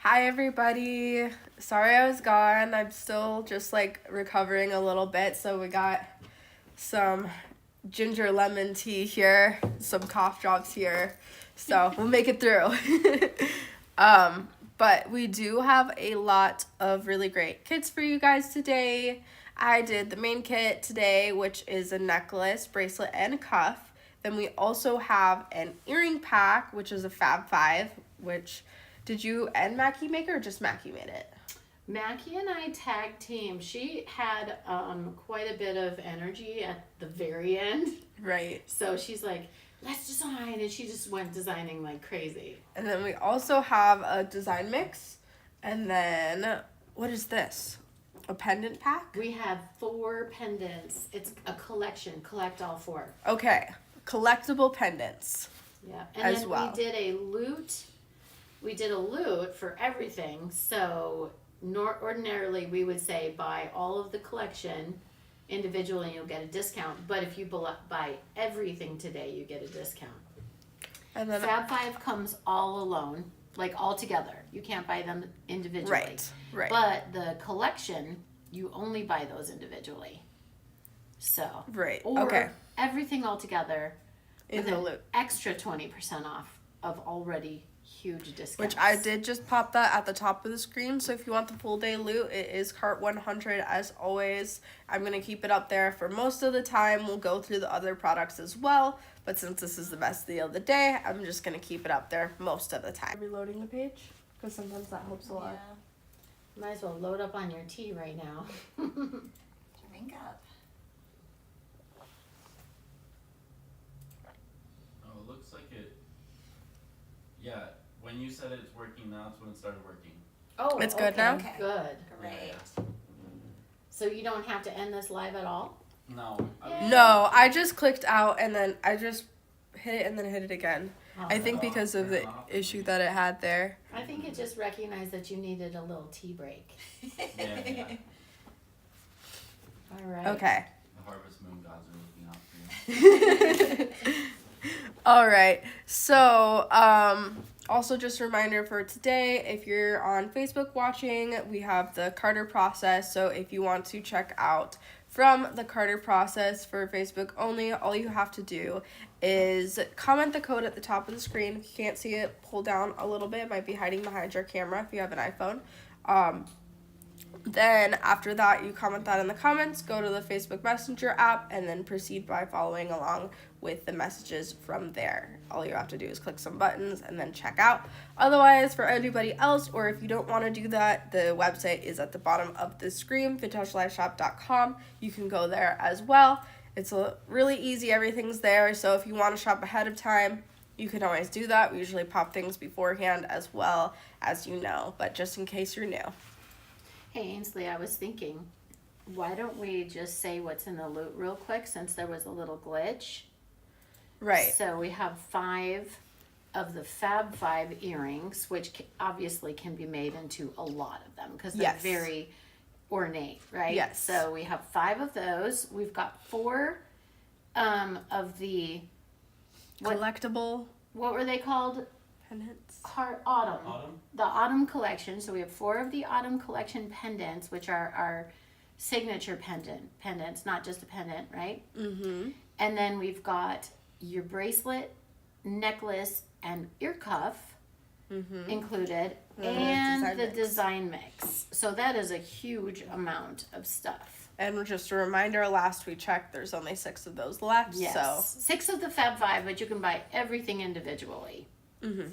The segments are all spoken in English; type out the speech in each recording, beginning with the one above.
Hi everybody. Sorry I was gone. I'm still just like recovering a little bit. So we got some ginger lemon tea here, some cough drops here. So we'll make it through. But we do have a lot of really great kits for you guys today. I did the main kit today, which is a necklace, bracelet, and cuff. Then we also have an earring pack, which is a Fab 5, which did you and Mackie make it or just Mackie made it? Mackie and I tag team. She had quite a bit of energy at the very end. Right. So she's like, let's design. And she just went designing like crazy. And then we also have a design mix. And then, what is this? A pendant pack? We have 4 pendants. It's a collection. Collect all 4. Okay. Collectible pendants. Yeah. And as then well. we did a loot. We did a loot for everything. So ordinarily we would say buy all of the collection individually and you'll get a discount. But if you buy everything today, you get a discount. And then Fab 5 comes all alone, like all together. You can't buy them individually. Right. But the collection, you only buy those individually. So. Right. Or okay. everything all together In with the an loop. extra 20% off of already huge discounts. Which I did just pop that at the top of the screen. So if you want the full day loot, it is cart 100 as always. I'm going to keep it up there for most of the time. We'll go through the other products as well. But since this is the best deal of the day, I'm just going to keep it up there most of the time. Reloading the page? Because sometimes that helps a lot. Yeah. Might as well load up on your tea right now. Drink up. Oh, it looks like it. Yeah, when you said it's working now, it's when it started working. Oh, It's good now? Okay. Good. Great. So you don't have to end this live at all? No. No, I just clicked out and then I just hit it and then hit it again. Oh. I think because of the issue that it had there. I think it just recognized that you needed a little tea break. Yeah. All right. Okay. The harvest moon gods are looking out for you. All right. So, also just a reminder for today, if you're on Facebook watching, we have the Carter process. So if you want to check out from the Carter process for Facebook only, all you have to do is comment the code at the top of the screen. If you can't see it, pull down a little bit. It might be hiding behind your camera if you have an iPhone. Then after that, you comment that in the comments, go to the Facebook Messenger app, and then proceed by following along with the messages from there. All you have to do is click some buttons and then check out. Otherwise, for anybody else, or if you don't want to do that, the website is at the bottom of the screen, vintagelifeshop.com. You can go there as well. It's really easy. Everything's there. So if you want to shop ahead of time, you can always do that. We usually pop things beforehand as well, as you know, but just in case you're new. Hey, Ainsley, I was thinking, why don't we just say what's in the loot real quick since there was a little glitch? Right. So we have 5 of the Fab 5 earrings, which obviously can be made into a lot of them because they're Yes. very ornate, right? Yes. So we have 5 of those. We've got 4 of the, Collectible what were they called? pendants. Autumn? The autumn collection. So we have 4 of the autumn collection pendants, which are our signature pendants, not just a pendant, right? Mm-hmm. And then we've got your bracelet, necklace, and ear cuff included, and the design mix. So that is a huge amount of stuff. And just a reminder, last we checked, there's only 6 of those left. Yes. So 6 of the Fab 5, but you can buy everything individually.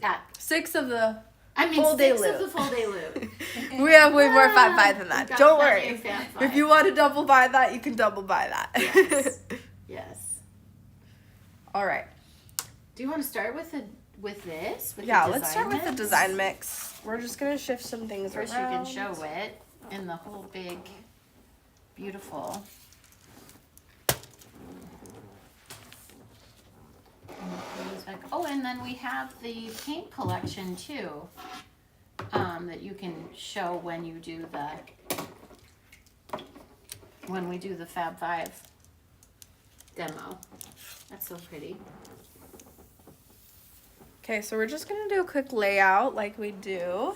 At 6 of the full day of loot. the full day loot. We have way more Fab 5 than that. We've got Don't plenty worry. of Fab If 5. you want to double buy that, you can double buy that. Yes. Yes. All right. Do you want to start with this? With Yeah, the let's start with the mix? design mix. We're just going to shift some things First, around. you can show it in the whole big, beautiful. Oh, and then we have the paint collection too, that you can show when you do when we do the Fab 5 demo. That's so pretty. Okay, so we're just going to do a quick layout like we do.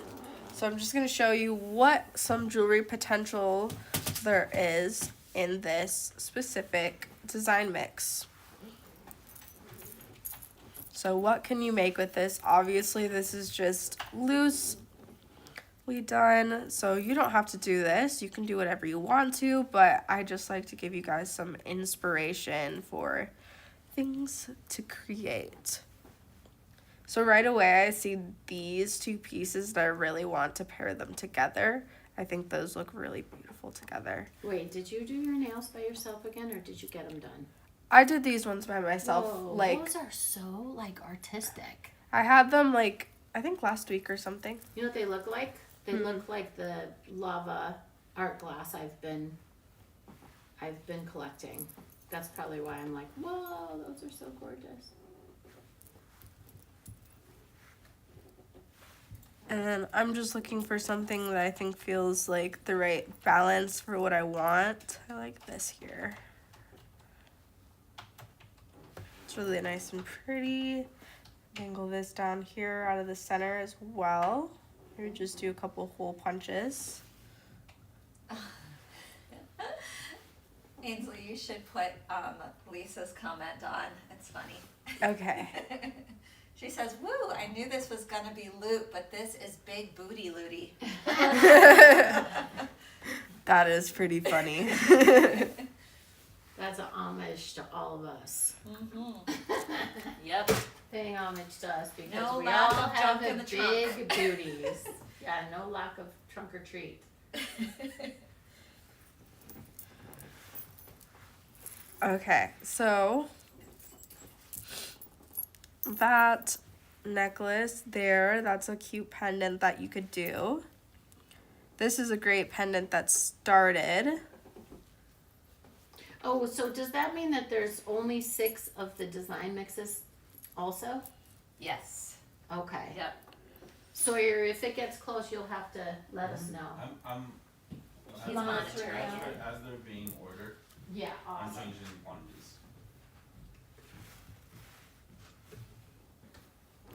So I'm just going to show you what some jewelry potential there is in this specific design mix. So what can you make with this? Obviously, this is just loosely done, so you don't have to do this. You can do whatever you want to, but I just like to give you guys some inspiration for things to create. So right away, I see these two pieces that I really want to pair them together. I think those look really beautiful together. Wait, did you do your nails by yourself again, or did you get them done? I did these ones by myself. Whoa, like those are so like artistic. I had them like I think last week or something. You know what they look like? They look like the lava art glass I've been collecting. That's probably why I'm like, whoa, those are so gorgeous. And I'm just looking for something that I think feels like the right balance for what I want. I like this here. It's really nice and pretty. Angle this down here out of the center as well. Maybe just do a couple hole punches. Ainsley, you should put Lisa's comment on. It's funny. Okay. She says, "Woo! I knew this was gonna be loot, but this is big booty looty." That is pretty funny. That's an homage to all of us. Yep. Paying homage to us because No we lack all of have junk in the big booties. Yeah, no lack of trunk or treat. Okay, so that necklace there, that's a cute pendant that you could do. This is a great pendant that started. Oh, so does that mean that there's only 6 of the design mixes also? Yes. Okay. Yep. So if it gets close, you'll have to let us know. He's monitoring. As they're being ordered, Yeah, I'm awesome. changing quantities.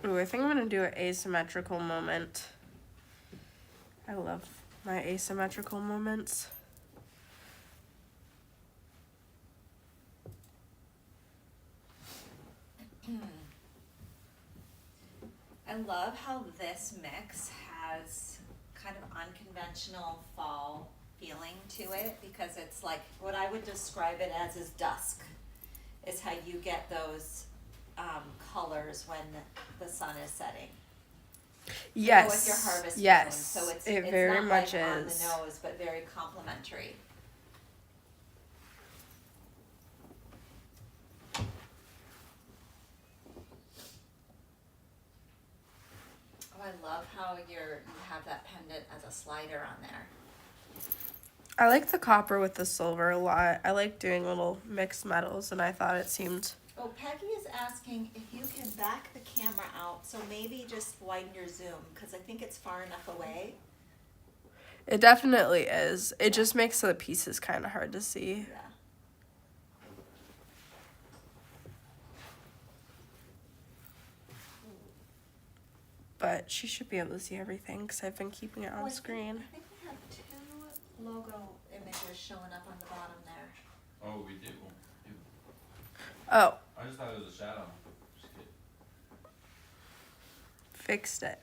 Ooh, I think I'm gonna do an asymmetrical moment. I love my asymmetrical moments. I love how this mix has kind of unconventional fall feeling to it because it's like what I would describe it as is dusk. Is how you get those colors when the sun is setting. Yes. With your harvest moon. Yes. So it's very not much like on is. the nose, but very complimentary. Oh, I love how you have that pendant as a slider on there. I like the copper with the silver a lot. I like doing little mixed metals, and I thought it seemed. Oh, Peggy is asking if you can back the camera out, so maybe just widen your zoom, because I think it's far enough away. It definitely is. It just makes the pieces kind of hard to see. Yeah. But she should be able to see everything because I've been keeping it on screen. I think we have 2 logo images showing up on the bottom there. Oh, we do. Oh, I just thought it was a shadow. Just kidding. fixed it.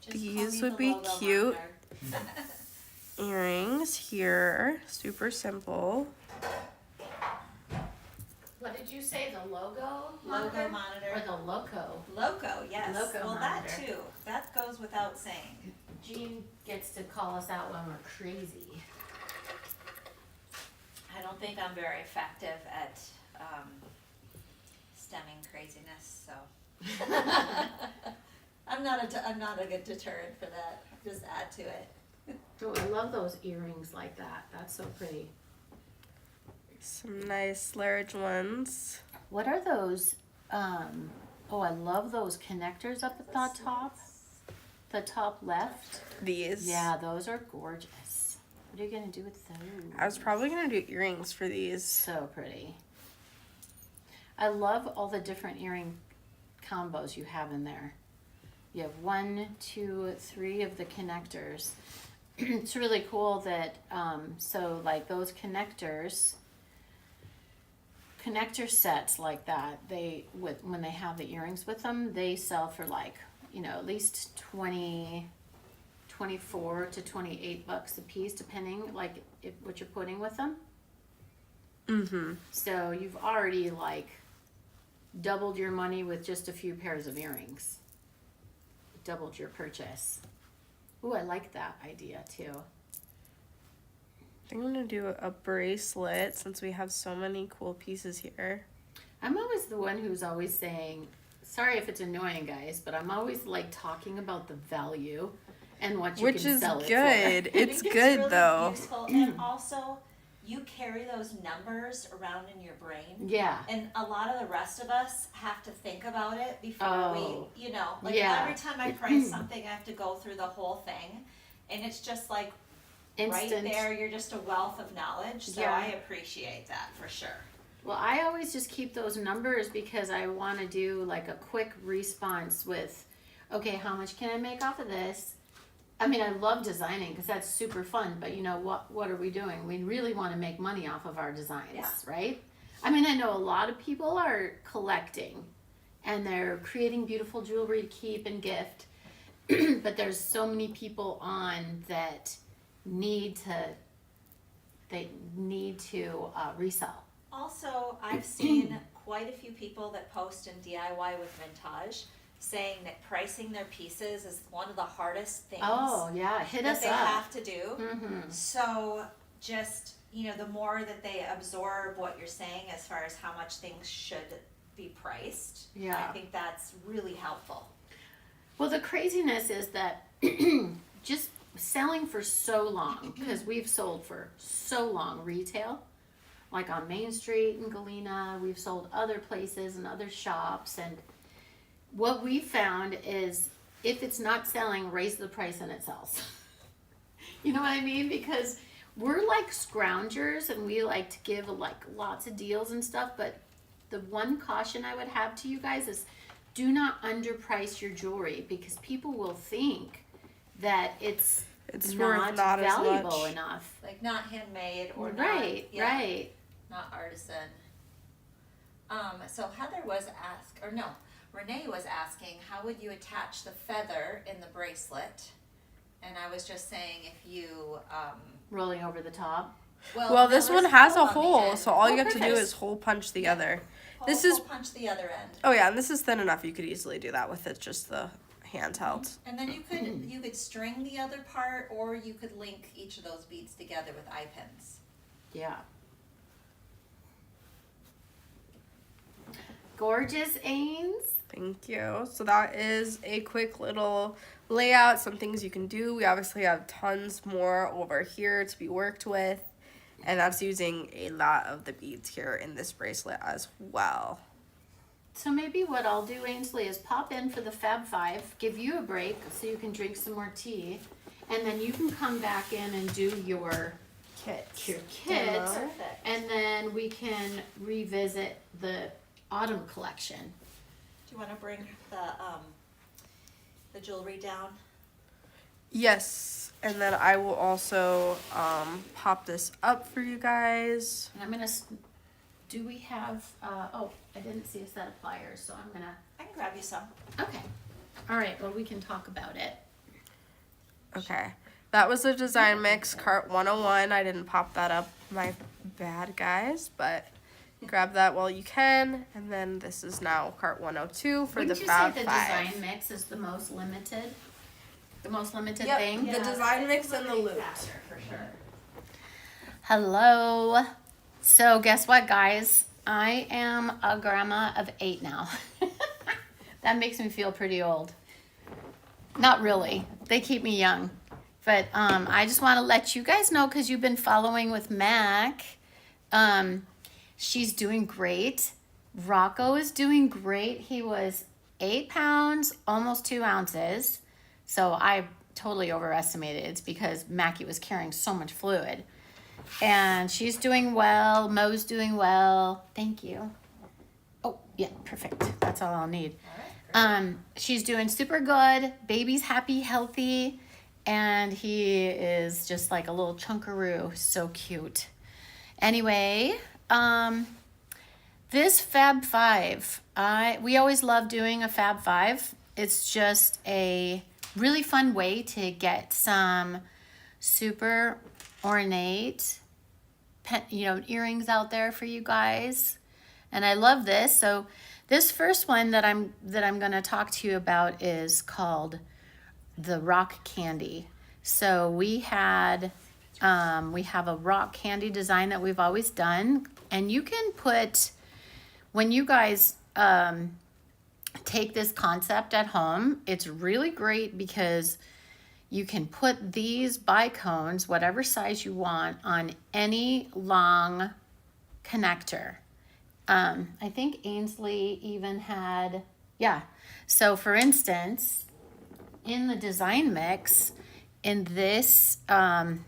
Just These call me would the be logo cute. monitor. Earrings here. Super simple. What did you say? The logo? Logo monitor. Or the loco? Loco, yes. Loco well, monitor. that too. That goes without saying. Jean gets to call us out when we're crazy. I don't think I'm very effective at stemming craziness, so I'm not a good deterrent for that. Just add to it. Oh, I love those earrings like that. That's so pretty. Some nice large ones. What are those? Oh, I love those connectors up at the top. The top left. These. Yeah, those are gorgeous. What are you gonna do with those? I was probably going to do earrings for these. So pretty. I love all the different earring combos you have in there. You have 1, 2, 3 of the connectors. It's really cool that, so like those connector sets like that, when they have the earrings with them, they sell for like, you know, at least 24 to 28 bucks a piece, depending like what you're putting with them. Mm-hmm. So you've already like doubled your money with just a few pairs of earrings. Doubled your purchase. Ooh, I like that idea too. I think I'm gonna do a bracelet since we have so many cool pieces here. I'm always the one who's always saying, sorry if it's annoying, guys, but I'm always like talking about the value and what you Which can is sell it good. for. It's I think good really though. Useful. And also, you carry those numbers around in your brain. Yeah. And a lot of the rest of us have to think about it before Oh. we, you know, like Yeah. every time I price something, I have to go through the whole thing. And it's just like Instant. right there, you're just a wealth of knowledge. So Yeah. I appreciate that for sure. Well, I always just keep those numbers because I want to do like a quick response with, okay, how much can I make off of this? I mean, I love designing because that's super fun, but you know, what are we doing? We really want to make money off of our designs, Yeah. right? I mean, I know a lot of people are collecting and they're creating beautiful jewelry to keep and gift, but there's so many people on that need to resell. Also, I've seen quite a few people that post in DIY with Vintaj saying that pricing their pieces is one of the hardest things Oh yeah, hit that us they up. have to do. Mm-hmm. So just, you know, the more that they absorb what you're saying as far as how much things should be priced, Yeah. I think that's really helpful. Well, the craziness is that just selling for so long, because we've sold for so long retail, like on Main Street in Galena, we've sold other places and other shops, and what we found is if it's not selling, raise the price and it sells. You know what I mean? Because we're like scroungers and we like to give like lots of deals and stuff, but the one caution I would have to you guys is do not underprice your jewelry because people will think that it's worth not as valuable much. enough. Like not handmade or Right, not, yeah, right. not artisan. So Heather was Renee was asking, how would you attach the feather in the bracelet? And I was just saying if you, Rolling over the top. Well, no, this there's one has a on the hole, end. so all Oh, you have to do perfect. is hole punch the other. Hole- This is- hole punch the other end. Oh yeah, and this is thin enough. You could easily do that with it, just the handheld. And then you could string the other part, or you could link each of those beads together with eye pins. Yeah. Gorgeous, Ains. Thank you. So that is a quick little layout, some things you can do. We obviously have tons more over here to be worked with, and that's using a lot of the beads here in this bracelet as well. So maybe what I'll do, Ainsley, is pop in for the Fab Five, give you a break so you can drink some more tea, and then you can come back in and do your kit, Perfect. and then we can revisit the autumn collection. Do you want to bring the jewelry down? Yes, and then I will also pop this up for you guys. And I'm gonna. Do we have? Oh, I didn't see a set of pliers, so I'm gonna. I can grab you some. Okay. All right. Well, we can talk about it. Okay, that was a design mix, cart 101. I didn't pop that up, my bad, guys, but grab that while you can. And then this is now cart 102 for Wouldn't the you Fab say the 5. design mix is the most limited? The most limited Yep. thing? The design mix and the loot. For sure. Hello. So guess what, guys? I am a grandma of 8 now. That makes me feel pretty old. Not really. They keep me young. But I just want to let you guys know because you've been following with Mac. She's doing great. Rocco is doing great. He was 8 pounds, almost 2 ounces. So I totally overestimated. It's because Mackie was carrying so much fluid. And she's doing well. Mo's doing well. Thank you. Oh, yeah, perfect. That's all I'll need. All right. She's doing super good. Baby's happy, healthy, and he is just like a little chunkaroo. So cute. Anyway, this Fab 5, we always love doing a Fab 5. It's just a really fun way to get some super ornate earrings out there for you guys. And I love this. So this first one that I'm going to talk to you about is called the rock candy. So we have a rock candy design that we've always done, and you can put, when you guys take this concept at home, it's really great because you can put these bicones, whatever size you want, on any long connector. I think Ainsley even had, yeah. So for instance, in the design mix, in this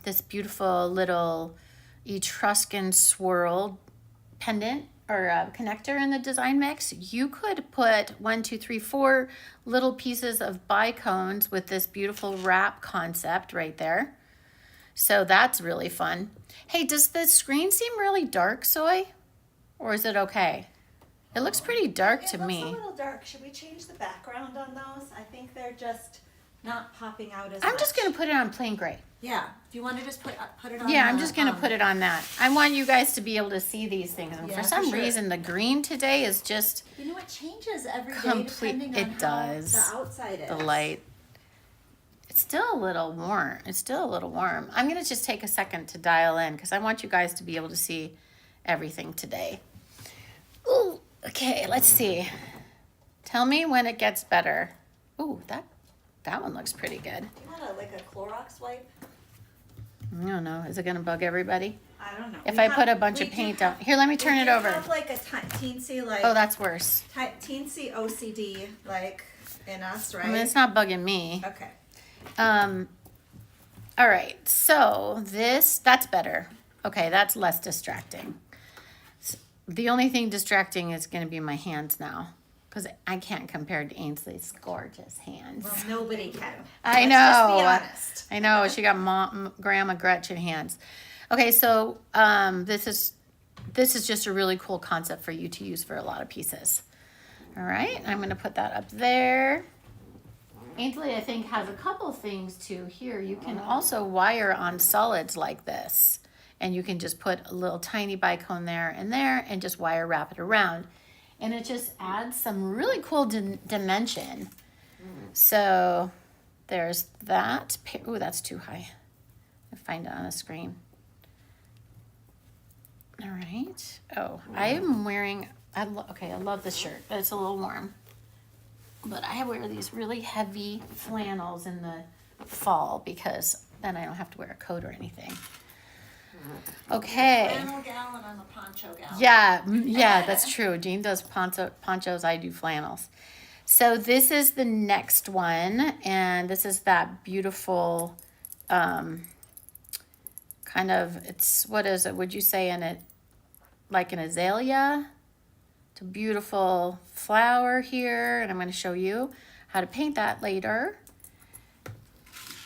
this beautiful little Etruscan swirl pendant or connector in the design mix, you could put 4 little pieces of bicones with this beautiful wrap concept right there. So that's really fun. Hey, does the screen seem really dark, Soy? Or is it okay? It looks pretty dark to me. It looks a little dark. Should we change the background on those? I think they're just not popping out as much. I'm just going to put it on plain gray. Yeah. Do you want to just put it on? Yeah, I'm just going to put it on that. I want you guys to be able to see these things. And Yeah, for for some sure. reason, the green today is just You know, it changes every day complete. depending on It does. how the outside is. The light. It's still a little warm. I'm going to just take a second to dial in because I want you guys to be able to see everything today. Ooh, okay, let's see. Tell me when it gets better. Ooh, that one looks pretty good. Do you want like a Clorox wipe? I don't know. Is it going to bug everybody? I don't know. If I put a bunch of paint on. Here, let me turn it over. We have like a teensy like. Oh, that's worse. Teensy OCD like in us, right? I mean, it's not bugging me. Okay. All right. So that's better. Okay, that's less distracting. The only thing distracting is going to be my hands now because I can't compare to Ainsley's gorgeous hands. Well, nobody can. I Let's know. Just be honest. I know. She got Grandma Gretchen hands. Okay, so this is just a really cool concept for you to use for a lot of pieces. All right, I'm going to put that up there. Ainsley, I think, has a couple things too here. You can also wire on solids like this. And you can just put a little tiny bicone there and just wire wrap it around. And it just adds some really cool dimension. So there's that. Ooh, that's too high. I find it on a screen. All right. Oh, I am wearing, I love this shirt, but it's a little warm. But I wear these really heavy flannels in the fall because then I don't have to wear a coat or anything. Okay. Flannel gal and I'm a poncho gal. Yeah, that's true. Jean does ponchos, I do flannels. So this is the next one, and this is that beautiful kind of, it's, what is it? Would you say in it like an azalea? It's a beautiful flower here, and I'm going to show you how to paint that later.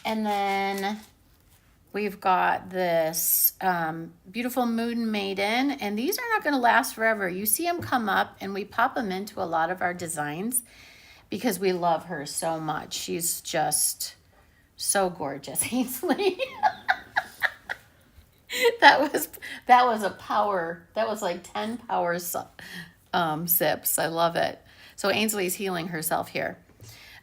And then we've got this beautiful moon maiden, and these are not going to last forever. You see them come up, and we pop them into a lot of our designs because we love her so much. She's just so gorgeous, Ainsley. that was a power. That was like 10 power sips. I love it. So Ainsley's healing herself here.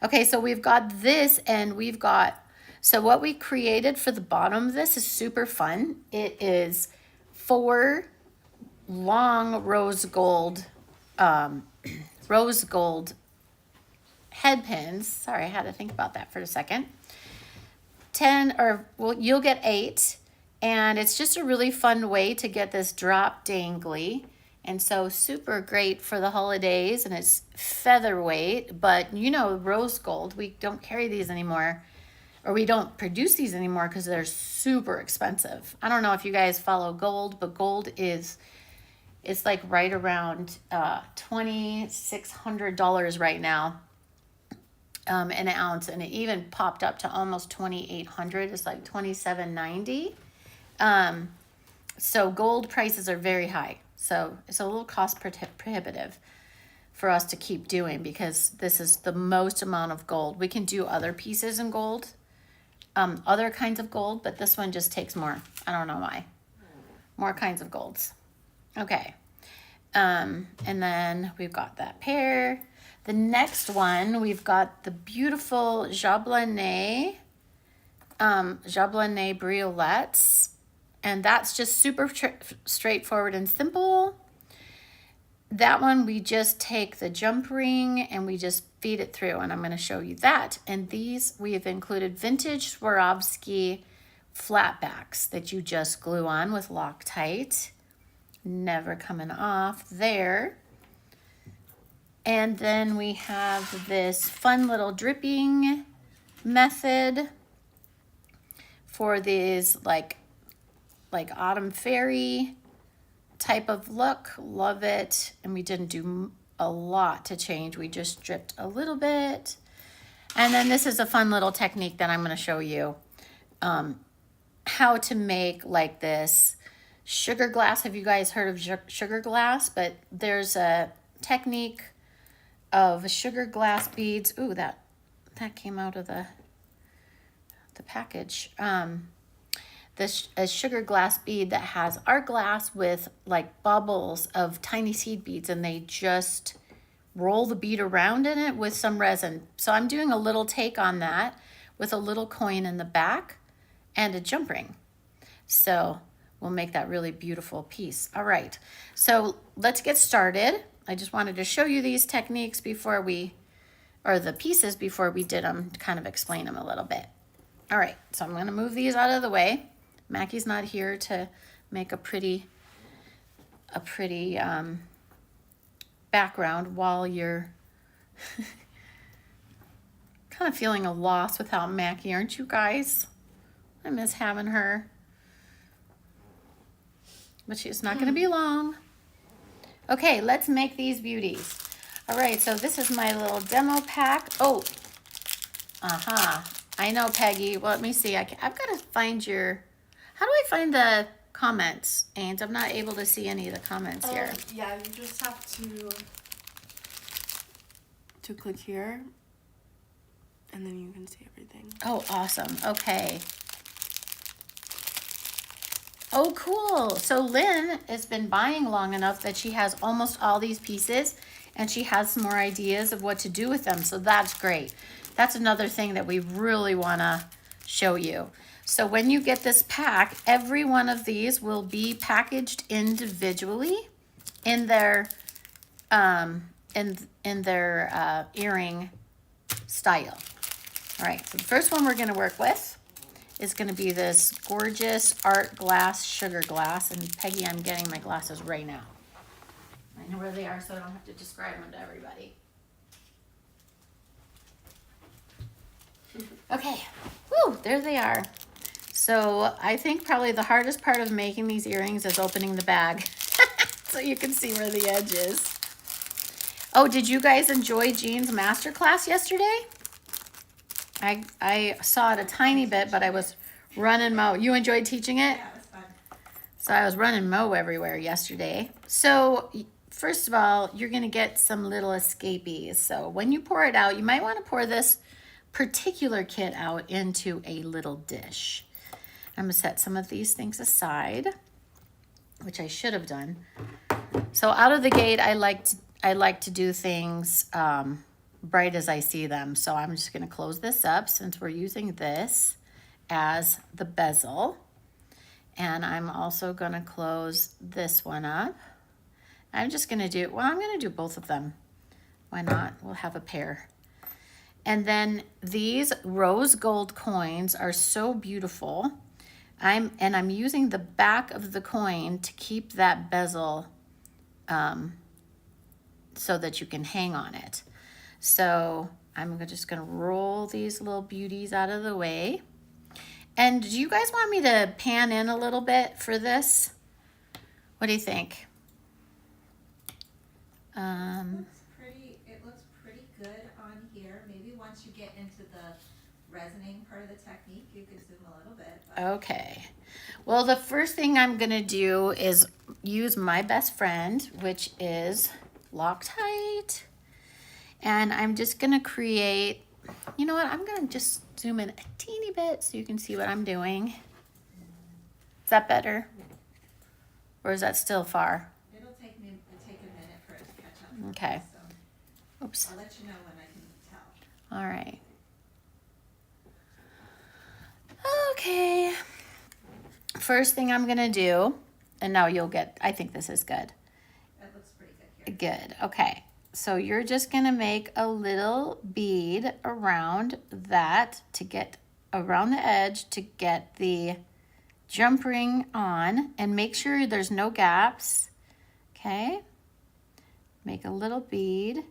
Okay, so we've got this, and we've got. So what we created for the bottom of this is super fun. It is 4 long rose gold head pins. Sorry, I had to think about that for a second. 10, or well, you'll get 8. And it's just a really fun way to get this drop dangly. And so super great for the holidays, and it's featherweight, but you know, rose gold, we don't carry these anymore. Or we don't produce these anymore because they're super expensive. I don't know if you guys follow gold, but gold it's like right around $2,600 right now. an ounce, and it even popped up to almost 2,800. It's like 2,790. So gold prices are very high. So it's a little cost prohibitive for us to keep doing, because this is the most amount of gold. We can do other pieces in gold, other kinds of gold, but this one just takes more. I don't know why. More kinds of golds. Okay. And then we've got that pair. The next one, we've got the beautiful Jablonais briolettes. And that's just super straightforward and simple. That one, we just take the jump ring and we just feed it through, and I'm going to show you that. And these, we have included vintage Swarovski flatbacks that you just glue on with Loctite. Never coming off there. And then we have this fun little dripping method for these like autumn fairy type of look. Love it. And we didn't do a lot to change. We just dripped a little bit. And then this is a fun little technique that I'm going to show you how to make like this sugar glass. Have you guys heard of sugar glass? But there's a technique of sugar glass beads. Ooh, that came out of the package. A sugar glass bead that has art glass with like bubbles of tiny seed beads, and they just roll the bead around in it with some resin. So I'm doing a little take on that with a little coin in the back and a jump ring. So we'll make that really beautiful piece. All right, so let's get started. I just wanted to show you these techniques before the pieces before we did them, to kind of explain them a little bit. All right, so I'm gonna move these out of the way. Mackie's not here to make a pretty background while you're kind of feeling a loss without Mackie, aren't you guys? I miss having her. But she's not going to be long. Okay, let's make these beauties. All right, so this is my little demo pack. Oh, I know, Peggy. Well, let me see. I've got to find your... How do I find the comments, Ains? I'm not able to see any of the comments here. Yeah, you just have to click here, and then you can see everything. Oh, awesome. Okay. Oh, cool. So Lynn has been buying long enough that she has almost all these pieces, and she has some more ideas of what to do with them. So that's great. That's another thing that we really want to show you. So when you get this pack, every one of these will be packaged individually in their earring style. All right, so the first one we're going to work with is going to be this gorgeous art glass sugar glass. And Peggy, I'm getting my glasses right now. I know where they are, so I don't have to describe them to everybody. Okay, woo, there they are. So I think probably the hardest part of making these earrings is opening the bag so you can see where the edge is. Oh, did you guys enjoy Jean's masterclass yesterday? I saw it a tiny bit, but I was running mow. You enjoyed teaching it? Yeah, it was fun. So I was running mow everywhere yesterday. So first of all, you're going to get some little escapees. So when you pour it out, you might want to pour this particular kit out into a little dish. I'm going to set some of these things aside, which I should have done. So out of the gate, I like to do things bright as I see them. So I'm just going to close this up since we're using this as the bezel. And I'm also going to close this one up. I'm just going to do, well, I'm going to do both of them. Why not? We'll have a pair. And then these rose gold coins are so beautiful. I'm using the back of the coin to keep that bezel so that you can hang on it. So I'm just gonna roll these little beauties out of the way. And do you guys want me to pan in a little bit for this? What do you think? It looks pretty good on here. Maybe once you get into the resining part of the technique, you could zoom a little bit. But Okay. Well, the first thing I'm going to do is use my best friend, which is Loctite. And I'm just going to create, you know what? I'm going to just zoom in a teeny bit so you can see what I'm doing. Is that better? Or is that still far? it'll take a minute for it to catch up. Okay. So Oops. I'll let you know when I can tell. All right. Okay. First thing I'm going to do, and now you'll get, I think this is good. That looks pretty good here. Good. Okay. So you're just going to make a little bead around that to get around the edge to get the jump ring on, and make sure there's no gaps. Okay. Make a little bead.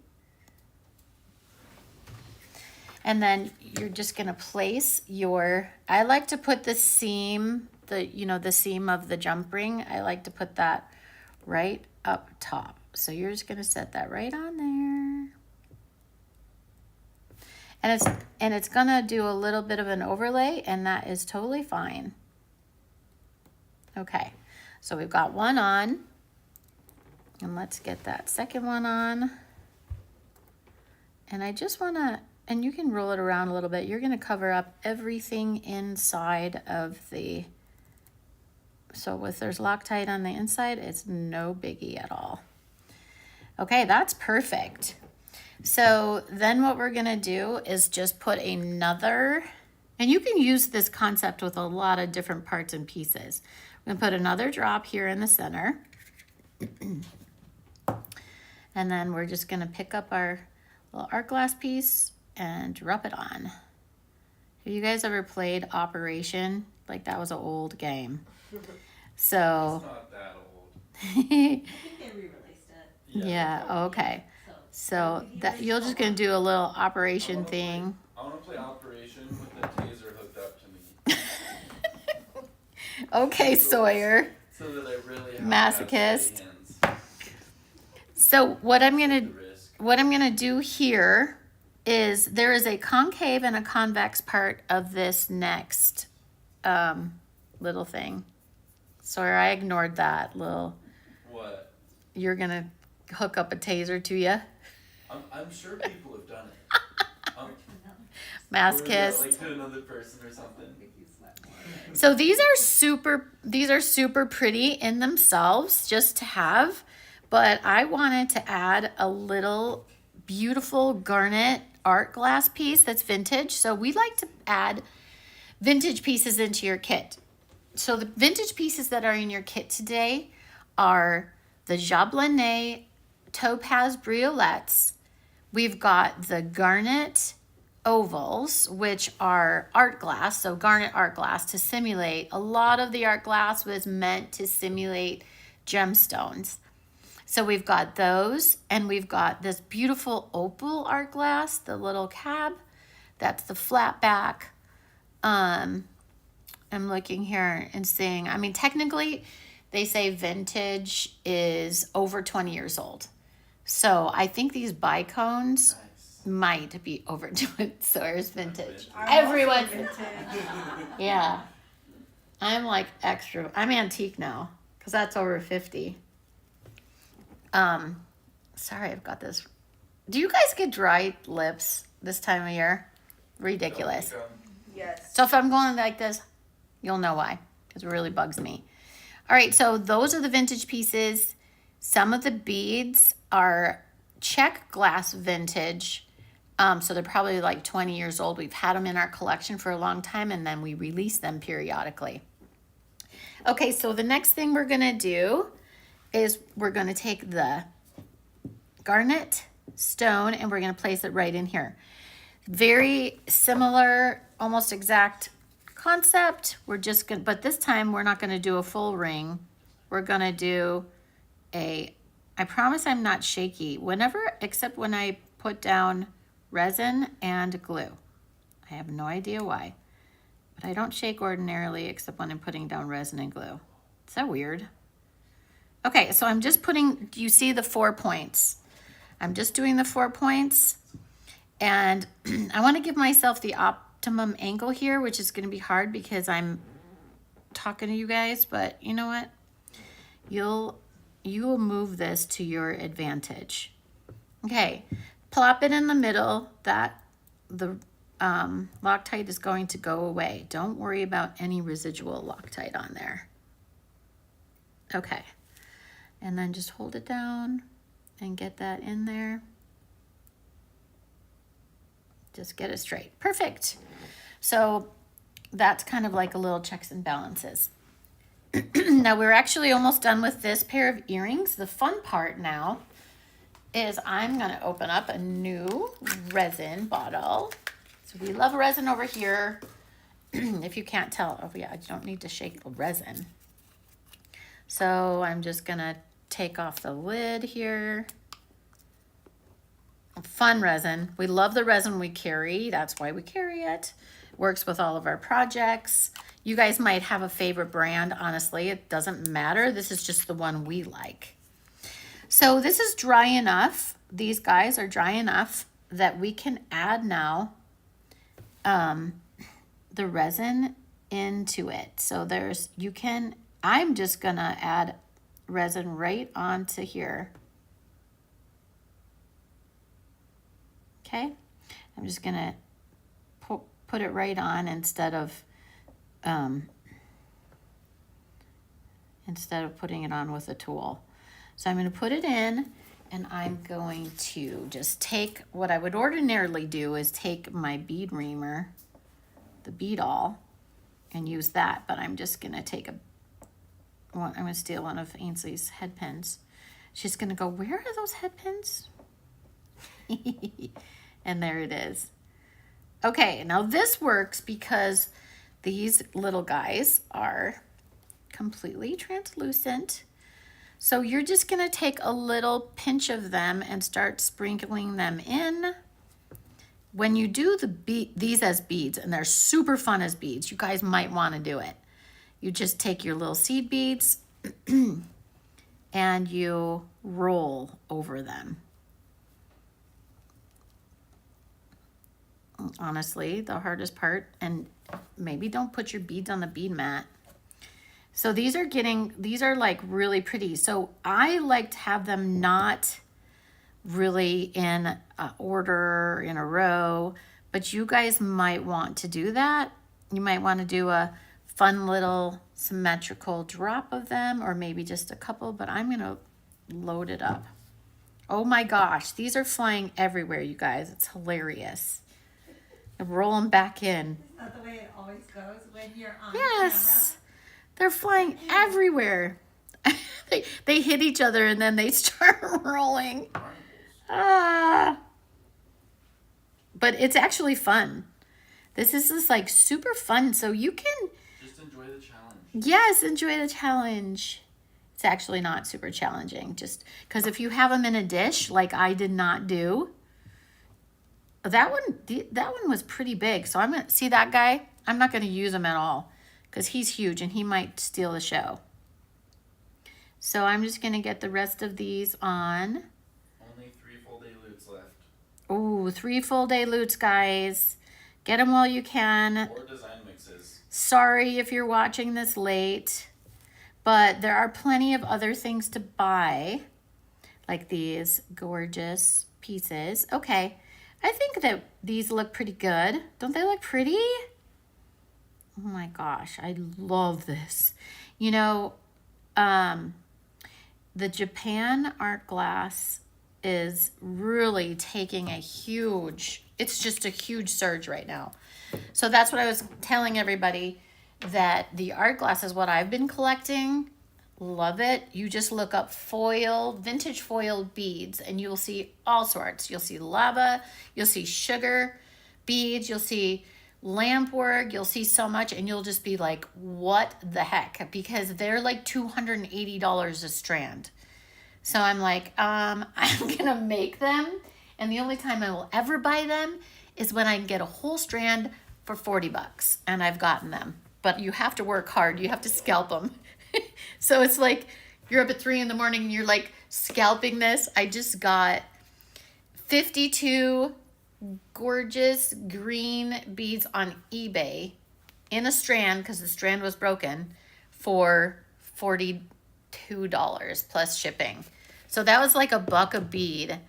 And then you're just going to place your, I like to put the seam, the seam of the jump ring. I like to put that right up top. So you're just going to set that right on there. And it's going to do a little bit of an overlay, and that is totally fine. Okay. So we've got one on. And let's get that second one on. And I just want to, and you can roll it around a little bit. You're going to cover up everything inside of the, so if there's Loctite on the inside, it's no biggie at all. Okay, that's perfect. So then what we're going to do is just put another, and you can use this concept with a lot of different parts and pieces. We're going to put another drop here in the center. And then we're just going to pick up our little art glass piece and drop it on. Have you guys ever played Operation? Like, that was an old game. So. It's not that old. I think they re-released it. Yeah, okay. So the that you're just gonna do a little operation thing. I want to play Operation with the taser hooked up to me. Okay, Sawyer. So that I really have Masochist. To have steady hands. So what I'm gonna The risk. do here is there is a concave and a convex part of this next little thing. Sawyer, I ignored that little. What? You're gonna hook up a taser to you. I'm sure people have done it. Masochist. Like to another person or something. So these are super pretty in themselves just to have, but I wanted to add a little beautiful garnet art glass piece that's vintage. So we like to add vintage pieces into your kit. So the vintage pieces that are in your kit today are the Jablonnet Topaz Briolettes. We've got the garnet ovals, which are art glass, so garnet art glass to simulate. A lot of the art glass was meant to simulate gemstones. So we've got those, and we've got this beautiful opal art glass, the little cab. That's the flat back. I'm looking here and seeing, I mean, technically they say vintage is over 20 years old. So I think these bicones might be over 20. Sawyer's vintage. Everyone's yeah. I'm like extra. I'm antique now because that's over 50. Sorry, I've got this. Do you guys get dry lips this time of year? Ridiculous. Yes. So if I'm going like this, you'll know why, because it really bugs me. All right, so those are the vintage pieces. Some of the beads are check glass vintage. So they're probably like 20 years old. We've had them in our collection for a long time, and then we release them periodically. Okay, so the next thing we're gonna do is we're gonna take the garnet stone and we're gonna place it right in here. Very similar, almost exact concept. We're just gonna, but this time we're not gonna do a full ring. We're gonna do I promise I'm not shaky. Except when I put down resin and glue. I have no idea why, but I don't shake ordinarily except when I'm putting down resin and glue. Is that weird? Okay, so I'm just putting, do you see the 4 points? I'm just doing the 4 points, And I want to give myself the optimum angle here, which is going to be hard because I'm talking to you guys, but you know what? You will move this to your advantage. Okay, plop it in the middle. That the Loctite is going to go away. Don't worry about any residual Loctite on there. Okay, and then just hold it down and get that in there. Just get it straight. Perfect. So that's kind of like a little checks and balances. Now we're actually almost done with this pair of earrings. The fun part now is I'm going to open up a new resin bottle. So we love resin over here. If you can't tell, oh yeah, you don't need to shake the resin. So I'm just going to take off the lid here. Fun resin. We love the resin we carry. That's why we carry it. Works with all of our projects. You guys might have a favorite brand. Honestly, it doesn't matter. This is just the one we like. So this is dry enough. These guys are dry enough that we can add now the resin into it. So I'm just gonna add resin right onto here. Okay, I'm just gonna put it right on instead of putting it on with a tool. So I'm going to put it in, and I'm going to just take, what I would ordinarily do is take my bead reamer, the bead awl, and use that, but I'm just going to take I'm going to steal one of Ainsley's head pins. She's going to go, where are those head pins? And there it is. Okay, now this works because these little guys are completely translucent. So you're just gonna take a little pinch of them and start sprinkling them in. When you do these as beads, and they're super fun as beads, you guys might wanna do it. You just take your little seed beads and you roll over them. Honestly, the hardest part, and maybe don't put your beads on the bead mat. So these are like really pretty. So I like to have them not really in order, in a row, but you guys might want to do that. You might want to do a fun little symmetrical drop of them, or maybe just a couple, but I'm gonna load it up. Oh my gosh, these are flying everywhere, you guys. It's hilarious. Roll them back in. Isn't that the way it always goes when you're on Yes, they're flying everywhere. they hit each other and then they start rolling. But it's actually fun. This is just like super fun. So you can just enjoy the challenge. Yes, enjoy the challenge. It's actually not super challenging, just because if you have them in a dish like I did not do. That one was pretty big. So I'm going to see that guy. I'm not going to use him at all because he's huge and he might steal the show. So I'm just going to get the rest of these on. Only 3 full day loots left. Ooh, 3 full day loots, guys. Get them while you can. Or design mixes. Sorry if you're watching this late, but there are plenty of other things to buy, like these gorgeous pieces. Okay. I think that these look pretty good. Don't they look pretty? Oh my gosh, I love this. You know, the Japan art glass is really taking it's just a huge surge right now. So that's what I was telling everybody, that the art glass is what I've been collecting. Love it. You just look up vintage foil beads, and you'll see all sorts. You'll see lava, you'll see sugar beads, you'll see lamp work, you'll see so much, and you'll just be like, what the heck? Because they're like $280 a strand. So I'm like, I'm gonna make them, and the only time I will ever buy them is when I can get a whole strand for $40, and I've gotten them. But you have to work hard. You have to scalp them. So it's like you're up at 3 a.m. and you're like scalping this. I just got 52 gorgeous green beads on eBay in a strand, because the strand was broken, for $42 plus shipping. So that was like $1 a bead.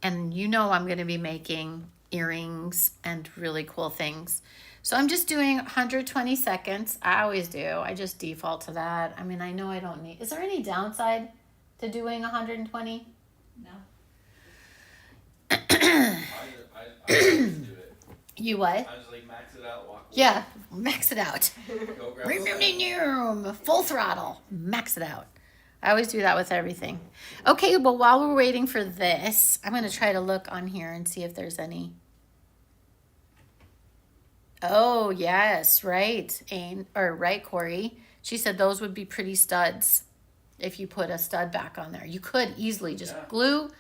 And you know I'm going to be making earrings and really cool things. So I'm just doing 120 seconds. I always do. I just default to that. I mean, I know I don't need... Is there any downside to doing 120? No. I always do it. You what? I just like max it out, walk away. Yeah, max it out. Go grab a snack. Full throttle. Max it out. I always do that with everything. Okay, well, while we're waiting for this, I'm going to try to look on here and see if there's any. Oh, yes, right, right, Corey. She said those would be pretty studs if you put a stud back on there. You could easily just glue.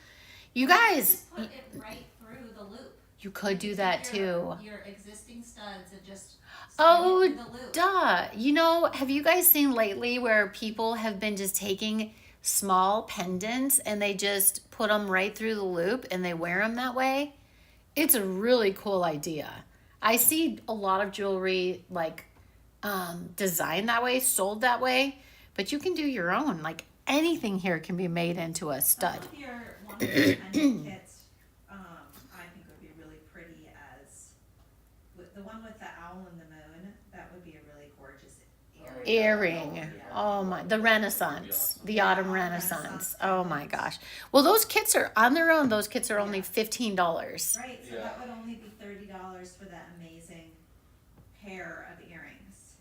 You guys, Just put it right through the loop. you could do that too. Your existing studs and just Oh, string it through the loop. duh. You know, have you guys seen lately where people have been just taking small pendants and they just put them right through the loop and they wear them that way? It's a really cool idea. I see a lot of jewelry like designed that way, sold that way, but you can do your own. Like anything here can be made into a stud. One of your pendant kits, I think would be really pretty as, with the one with the owl and the moon, that would be a really gorgeous earring. Earring. Oh my, the Renaissance, the autumn Renaissance. Oh my gosh. Well, those kits are on their own. Those kits are only $15. Right, so Yeah. that would only be $30 for that amazing pair of earrings.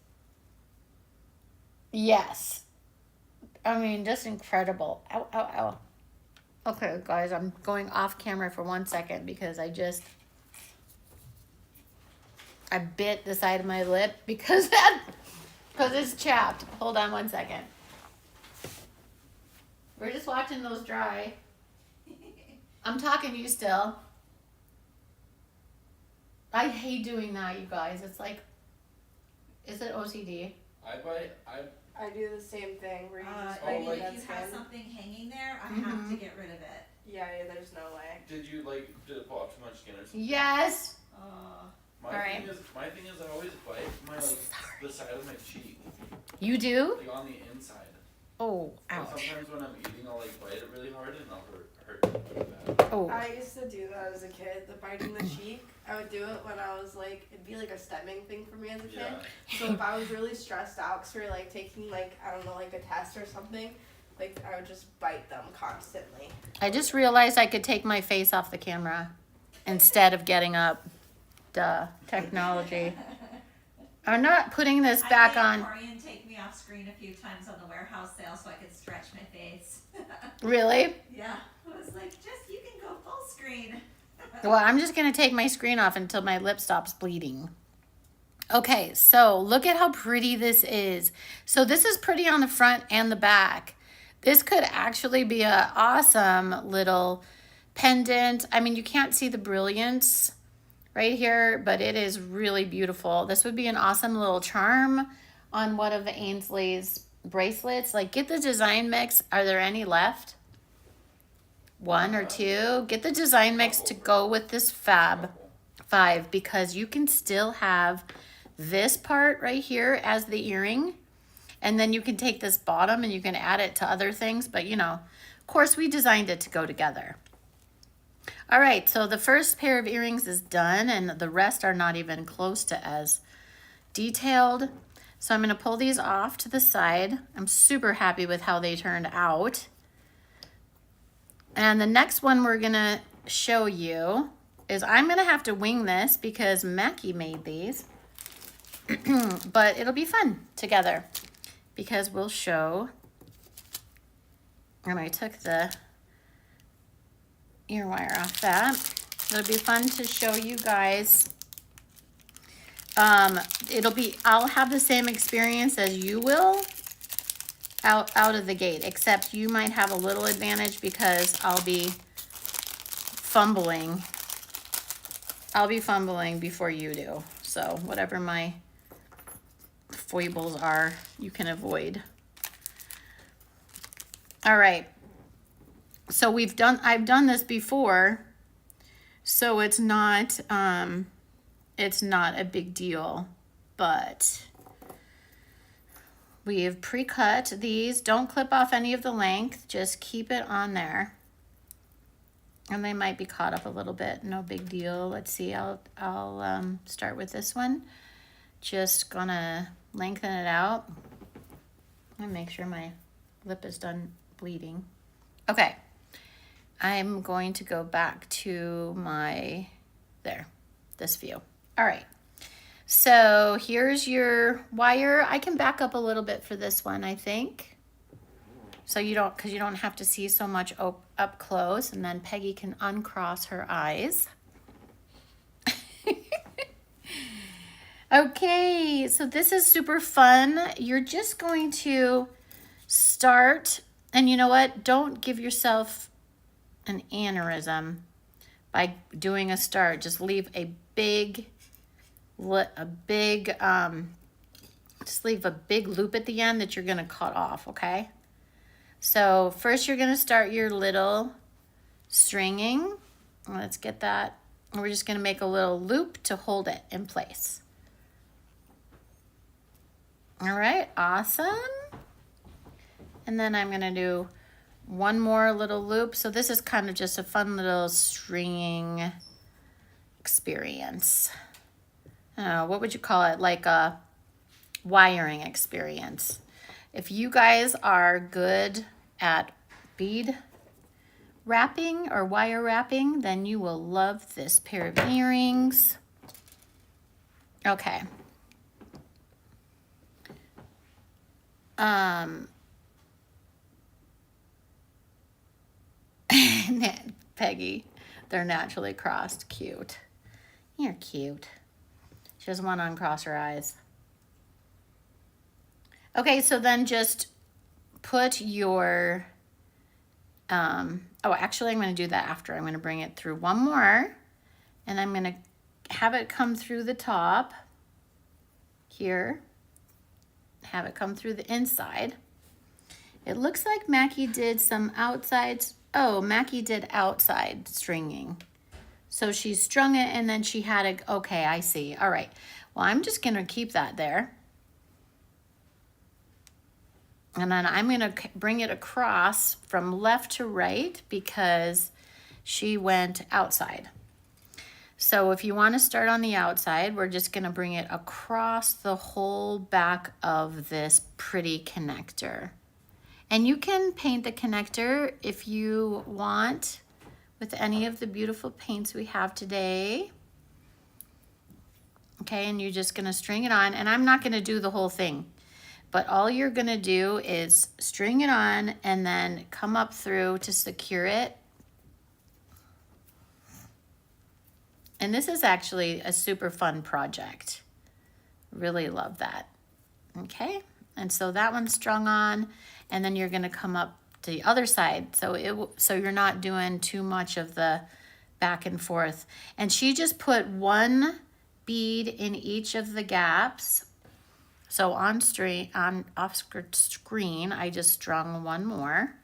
Yes. I mean, just incredible. Ow, ow, ow. Okay, guys, I'm going off camera for 1 second because I bit the side of my lip because it's chapped. Hold on 1 second. We're just watching those dry. I'm talking to you still. I hate doing that, you guys. It's like, is it OCD? I do the same thing where you just Oh, bite like- that If you have skin. something hanging there, I Mhm. have to get rid of it. Yeah, there's no way. Did it pull off too much skin or something? Yes. My Alright. thing is I always bite my the side of my cheek, You do? like on the inside. Oh, So ouch. sometimes when I'm eating, I'll like bite it really hard and I'll hurt it really bad. Oh. I used to do that as a kid, the biting the cheek. I would do it when I was like, it'd be like a stemming thing for me as a kid. Yeah. So if I was really stressed out because we were like taking like, I don't know, like a test or something, like I would just bite them constantly. I just realized I could take my face off the camera instead of getting up. Duh. Technology. I'm not putting this back I on. made Corian take me off screen a few times on the warehouse sale so I could stretch my face. Really? Yeah, I was like, you can go full screen. Well, I'm just going to take my screen off until my lip stops bleeding. Okay, so look at how pretty this is. So this is pretty on the front and the back. This could actually be an awesome little pendant. I mean, you can't see the brilliance right here, but it is really beautiful. This would be an awesome little charm on one of the Ainsley's bracelets. Like, get the design mix. Are there any left? One or two. Get the design mix to go with this Fab 5 because you can still have this part right here as the earring. And then you can take this bottom and you can add it to other things. But, you know, of course, we designed it to go together. All right, so the first pair of earrings is done, and the rest are not even close to as detailed. So I'm going to pull these off to the side. I'm super happy with how they turned out. And the next one we're going to show you is I'm going to have to wing this because Mackie made these. But it'll be fun together because we'll show. And I took the ear wire off that. It'll be fun to show you guys. I'll have the same experience as you will out of the gate, except you might have a little advantage because I'll be fumbling. I'll be fumbling before you do. So whatever my foibles are, you can avoid. All right. So I've done this before. So it's not a big deal, but we have pre-cut these. Don't clip off any of the length, just keep it on there. And they might be caught up a little bit, no big deal. Let's see, I'll start with this one. Just gonna lengthen it out and make sure my lip is done bleeding. Okay, I'm going to go back to this view. All right, so here's your wire. I can back up a little bit for this one, I think. So because you don't have to see so much up close, and then Peggy can uncross her eyes. Okay, so this is super fun. You're just going to start, and you know what? Don't give yourself an aneurysm by doing a start. Just leave a big loop at the end that you're gonna cut off, okay? So first you're gonna start your little stringing. Let's get that. We're just gonna make a little loop to hold it in place. All right, awesome. And then I'm gonna do one more little loop. So this is kind of just a fun little stringing experience. I don't know, what would you call it? Like a wiring experience. If you guys are good at bead wrapping or wire wrapping, then you will love this pair of earrings. Okay. Peggy, they're naturally crossed. Cute. You're cute. She doesn't want to uncross her eyes. Okay, so then just put your, oh, actually I'm going to do that after. I'm going to bring it through one more, and I'm going to have it come through the top here, have it come through the inside. It looks like Mackie did some outside, oh, Mackie did outside stringing. So she strung it and then she had it, okay, I see. All right, well, I'm just going to keep that there. And then I'm going to bring it across from left to right because she went outside. So if you want to start on the outside, we're just going to bring it across the whole back of this pretty connector. And you can paint the connector if you want with any of the beautiful paints we have today. Okay, and you're just going to string it on. And I'm not going to do the whole thing. But all you're gonna do is string it on and then come up through to secure it. And this is actually a super fun project. Really love that. Okay, and so that one's strung on, and then you're gonna come up to the other side. So you're not doing too much of the back and forth. And she just put one bead in each of the gaps. So off screen, I just strung one more,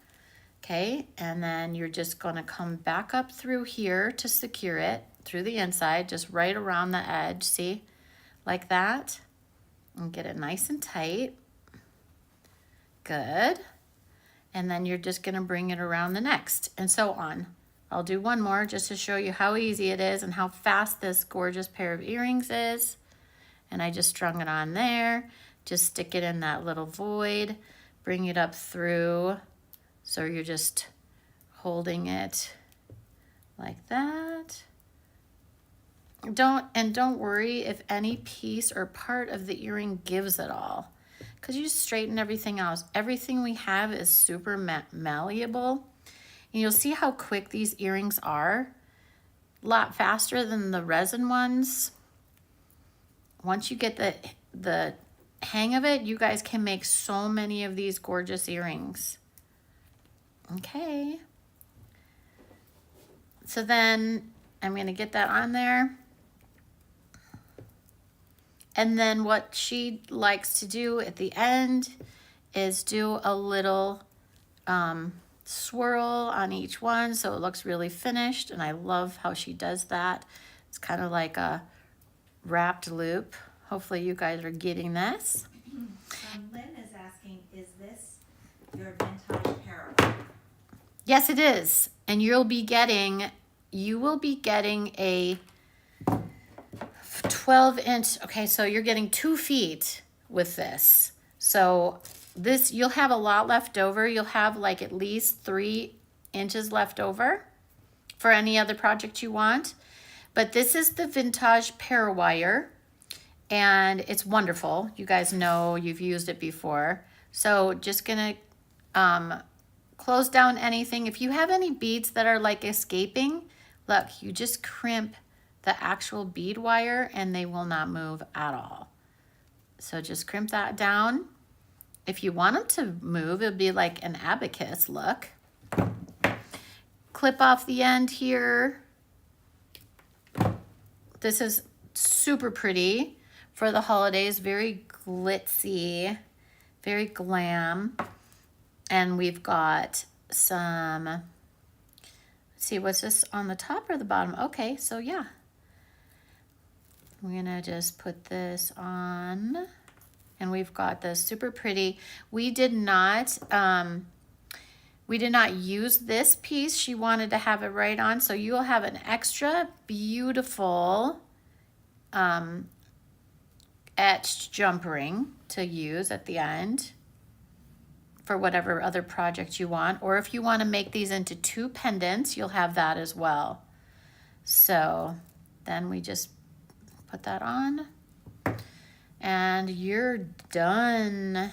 okay? And then you're just gonna come back up through here to secure it through the inside, just right around the edge, see? Like that, and get it nice and tight. Good. And then you're just gonna bring it around the next, and so on. I'll do one more just to show you how easy it is and how fast this gorgeous pair of earrings is. And I just strung it on there. Just stick it in that little void, bring it up through. So you're just holding it like that. Don't worry if any piece or part of the earring gives it all, because you just straighten everything else. Everything we have is super malleable. And you'll see how quick these earrings are. A lot faster than the resin ones. Once you get the hang of it, you guys can make so many of these gorgeous earrings. Okay. So then I'm going to get that on there. And then what she likes to do at the end is do a little swirl on each one so it looks really finished, and I love how she does that. It's kind of like a wrapped loop. Hopefully you guys are getting this. Lynn is asking, is this your vintage parallel? Yes, it is. And you will be getting a 12-inch. Okay, so you're getting 2 feet with this. So this, you'll have a lot left over. You'll have like at least 3 inches left over for any other project you want. But this is the Vintage Parawire, and it's wonderful. You guys know you've used it before. So just gonna close down anything. If you have any beads that are like escaping, look, you just crimp the actual bead wire and they will not move at all. So just crimp that down. If you want them to move, it'll be like an abacus look. Clip off the end here. This is super pretty for the holidays, very glitzy, very glam. And we've got some, let's see, what's this on the top or the bottom? Okay, so yeah. We're gonna just put this on, and we've got this super pretty. We did not use this piece. She wanted to have it right on, so you'll have an extra beautiful etched jump ring to use at the end for whatever other project you want. Or if you want to make these into 2 pendants, you'll have that as well. So then we just put that on and you're done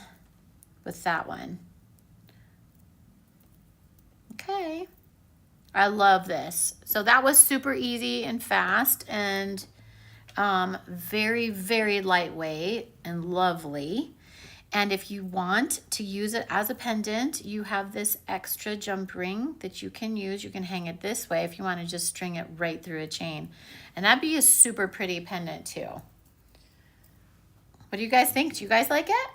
with that one. Okay, I love this. So that was super easy and fast and very, very lightweight and lovely. And if you want to use it as a pendant, you have this extra jump ring that you can use. You can hang it this way if you want to just string it right through a chain. And that'd be a super pretty pendant too. What do you guys think? Do you guys like it?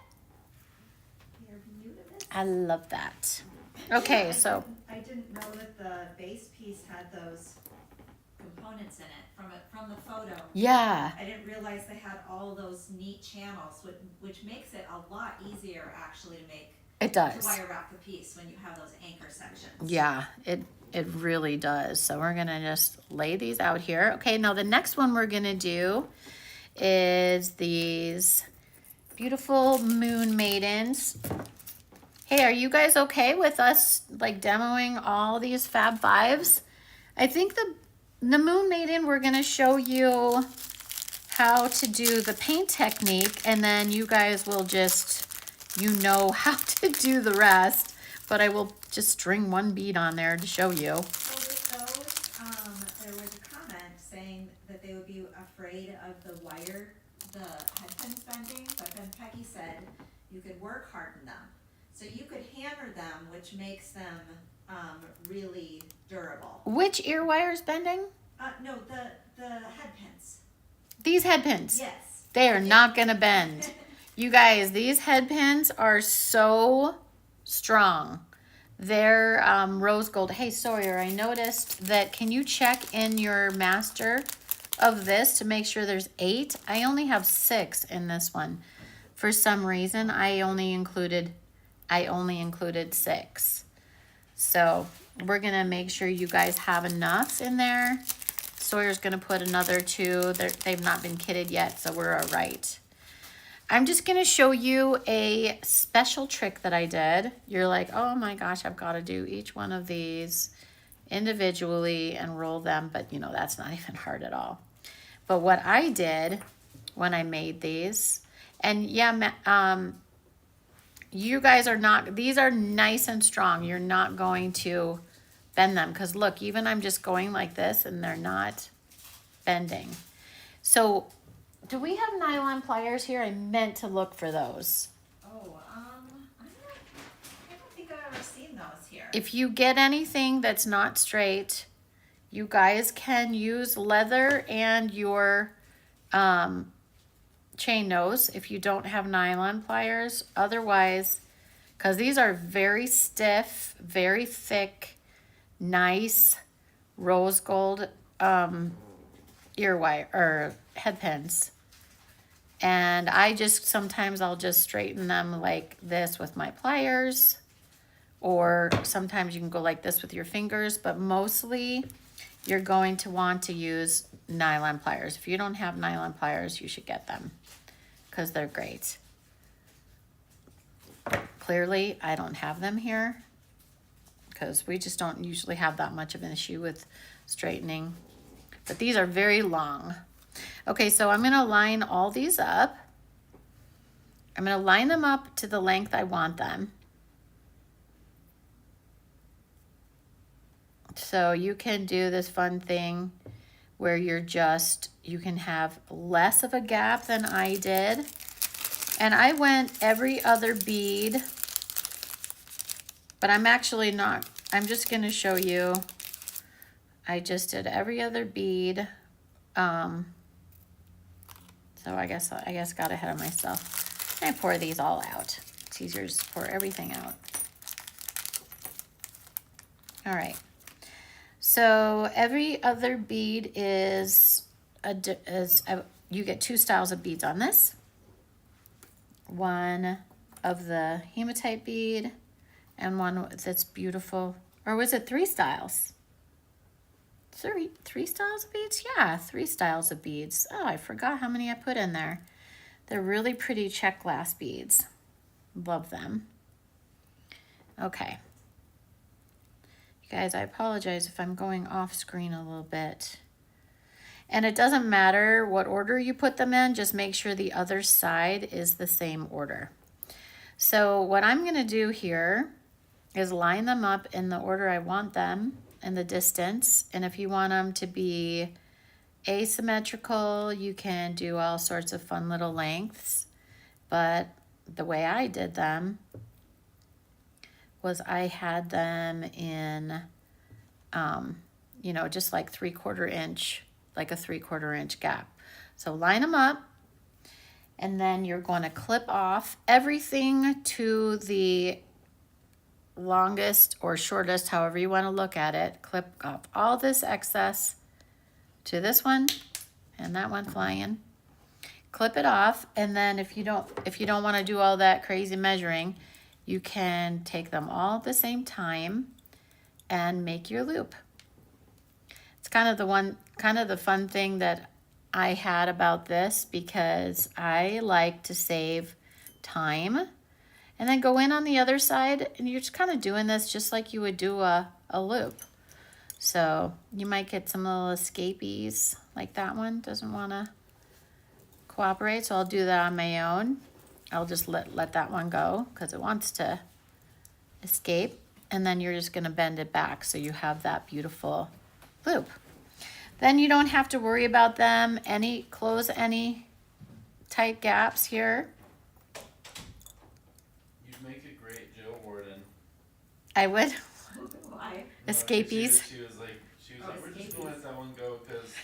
You're new to this? I love that. Okay, so I didn't know that the base piece had those components in it from the photo. yeah, I didn't realize they had all those neat channels, which makes it a lot easier actually to make it to does. wire wrap the piece when you have those anchor sections. Yeah, it really does. So we're gonna just lay these out here. Okay, now the next one we're gonna do is these beautiful moon maidens. Hey, are you guys okay with us like demoing all these Fab Fives? I think the moon maiden, we're gonna show you how to do the paint technique, and then you guys will just, how to do the rest. But I will just string 1 bead on there to show you. So with those, there was a comment saying that they would be afraid of the wire, the head pins bending, but then Peggy said you could work harden them. So you could hammer them, which makes them really durable. Which ear wire's bending? No, the head pins. These head pins. Yes. They are not gonna bend. You guys, these head pins are so strong. They're rose gold. Hey Sawyer, I noticed that, can you check in your master of this to make sure there's 8? I only have 6 in this one. For some reason, I only included 6. So we're gonna make sure you guys have enough in there. Sawyer's gonna put another 2. They've not been kitted yet, so we're all right. I'm just gonna show you a special trick that I did. You're like, oh my gosh, I've gotta do each one of these individually and roll them, but that's not even hard at all. But what I did when I made these, and yeah, you guys are not, these are nice and strong. You're not going to bend them, because look, even I'm just going like this and they're not bending. So do we have nylon pliers here? I meant to look for those. Oh, I don't think I've ever seen those here. If you get anything that's not straight, you guys can use leather and your chain nose if you don't have nylon pliers. Otherwise, because these are very stiff, very thick, nice rose gold ear wire or head pins. And I just, sometimes I'll just straighten them like this with my pliers, or sometimes you can go like this with your fingers, but mostly you're going to want to use nylon pliers. If you don't have nylon pliers, you should get them because they're great. Clearly, I don't have them here because we just don't usually have that much of an issue with straightening. But these are very long. Okay, so I'm gonna line all these up. I'm gonna line them up to the length I want them. So you can do this fun thing where you can have less of a gap than I did. And I went every other bead, but I'm actually not, I'm just gonna show you. I just did every other bead. So I guess got ahead of myself. I pour these all out. It's easier to just pour everything out. All right. So every other bead is you get 2 styles of beads on this. One of the hematite bead and one that's beautiful. Or was it 3 styles? Three styles of beads? Yeah, 3 styles of beads. Oh, I forgot how many I put in there. They're really pretty check glass beads. Love them. Okay. You guys, I apologize if I'm going off screen a little bit. And it doesn't matter what order you put them in, just make sure the other side is the same order. So what I'm gonna do here is line them up in the order I want them and the distance. And if you want them to be asymmetrical, you can do all sorts of fun little lengths. But the way I did them was I had them in, you know, just like 3/4 inch, like a 3/4 inch gap. So line them up, and then you're going to clip off everything to the longest or shortest, however you want to look at it. Clip off all this excess to this one and that one flying. Clip it off, and then if you don't want to do all that crazy measuring, you can take them all at the same time and make your loop. It's kind of the fun thing that I had about this, because I like to save time. And then go in on the other side, and you're just kind of doing this just like you would do a loop. So you might get some little escapees, like that one doesn't want to cooperate. So I'll do that on my own. I'll just let that one go because it wants to escape. And then you're just going to bend it back so you have that beautiful loop. Then you don't have to worry about them, close any tight gaps here. Make a great Jill Warden. I would. Why? Escapees. She was like, we're just gonna let that one go because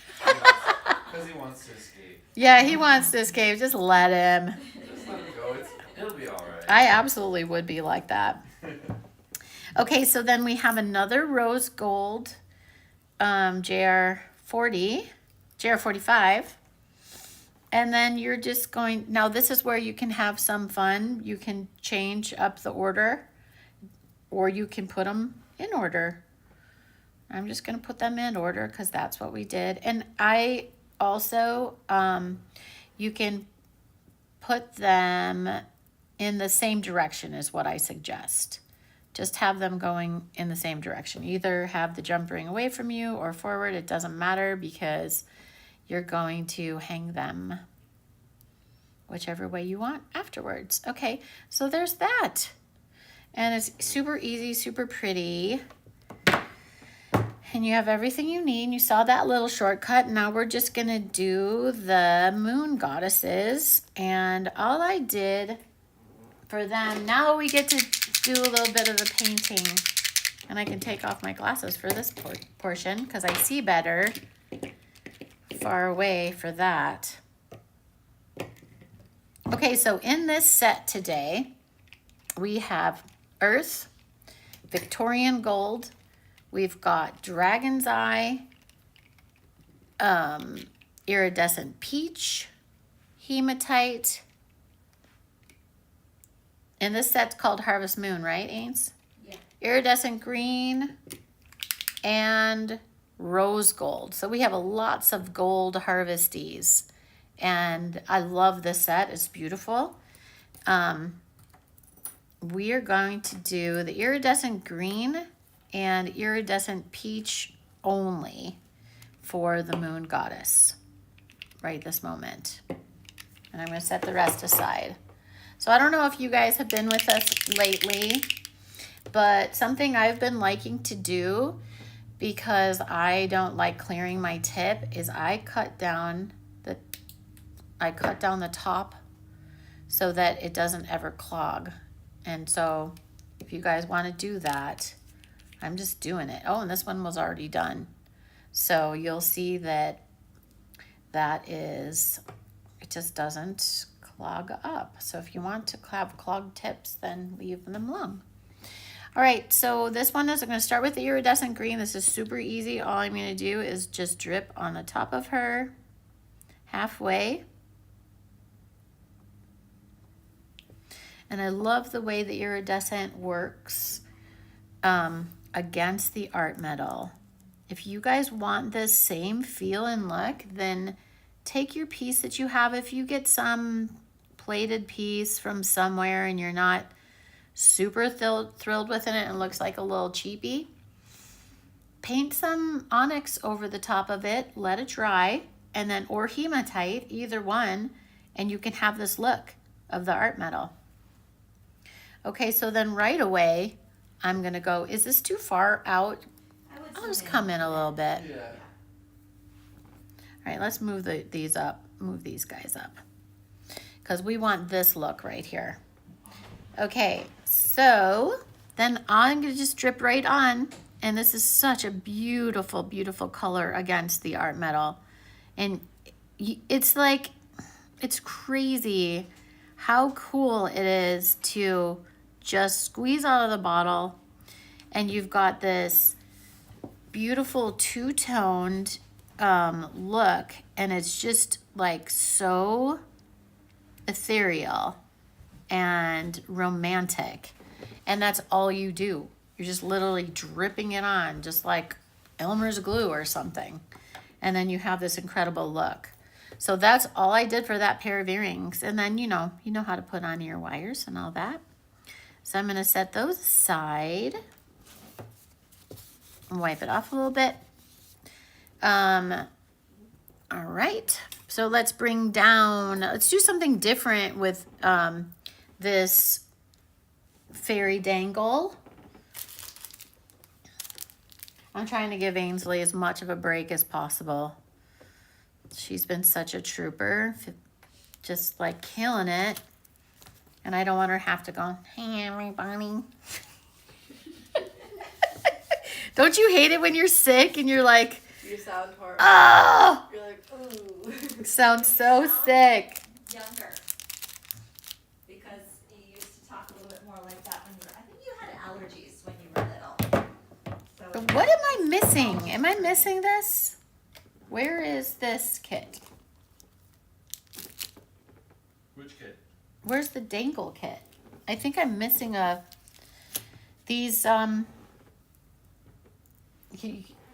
he wants to escape. Yeah, he wants to escape. Just let him. Just let him go. It'll be all right. I absolutely would be like that. Okay, so then we have another rose gold JR45. And then you're just going, now this is where you can have some fun. You can change up the order, or you can put them in order. I'm just gonna put them in order because that's what we did. And I also, you can put them in the same direction is what I suggest. Just have them going in the same direction. Either have the jump ring away from you or forward, it doesn't matter, because you're going to hang them whichever way you want afterwards. Okay, so there's that. And it's super easy, super pretty. And you have everything you need. You saw that little shortcut. Now we're just gonna do the moon goddesses. And all I did for them, now we get to do a little bit of the painting. And I can take off my glasses for this portion because I see better far away for that. Okay, so in this set today, we have earth, Victorian gold, we've got dragon's eye, iridescent peach, hematite, and this set's called Harvest Moon, right, Ains? Yeah. Iridescent green and rose gold. So we have lots of gold harvestees, and I love this set. It's beautiful. We are going to do the iridescent green and iridescent peach only for the moon goddess right this moment. And I'm going to set the rest aside. So I don't know if you guys have been with us lately, but something I've been liking to do, because I don't like clearing my tip, is I cut down the top so that it doesn't ever clog. And so if you guys want to do that, I'm just doing it. Oh, and this one was already done. So you'll see that it just doesn't clog up. So if you want to have clogged tips, then leave them alone. All right, so this one is, I'm going to start with the iridescent green. This is super easy. All I'm going to do is just drip on the top of her halfway. And I love the way the iridescent works against the art metal. If you guys want this same feel and look, then take your piece that you have. If you get some plated piece from somewhere and you're not super thrilled with it and it looks like a little cheapy, paint some onyx over the top of it, let it dry, and then, or hematite, either one, and you can have this look of the art metal. Okay, so then right away, I'm gonna go, is this too far out? I'll just come in a little bit. Yeah. All right, let's move these up, move these guys up, because we want this look right here. Okay, so then I'm gonna just drip right on, and this is such a beautiful, beautiful color against the art metal. And it's like, it's crazy how cool it is to just squeeze out of the bottle, and you've got this beautiful two-toned look, and it's just like so ethereal and romantic, and that's all you do. You're just literally dripping it on, just like Elmer's glue or something, and then you have this incredible look. So that's all I did for that pair of earrings. And then you know how to put on your wires and all that. So I'm going to set those aside and wipe it off a little bit. All right, so let's bring down, let's do something different with this fairy dangle. I'm trying to give Ainsley as much of a break as possible. She's been such a trooper, just like killing it. And I don't want her to have to go, hey, everybody. Don't you hate it when you're sick and you're like, You sound horrible. oh, You're like, ooh. sounds so sick. Younger. Because you used to talk a little bit more like that when you were, I think you had allergies when you were little. So But what am I missing? Am I missing this? Where is this kit? Which kit? Where's the dangle kit? I think I'm missing these, am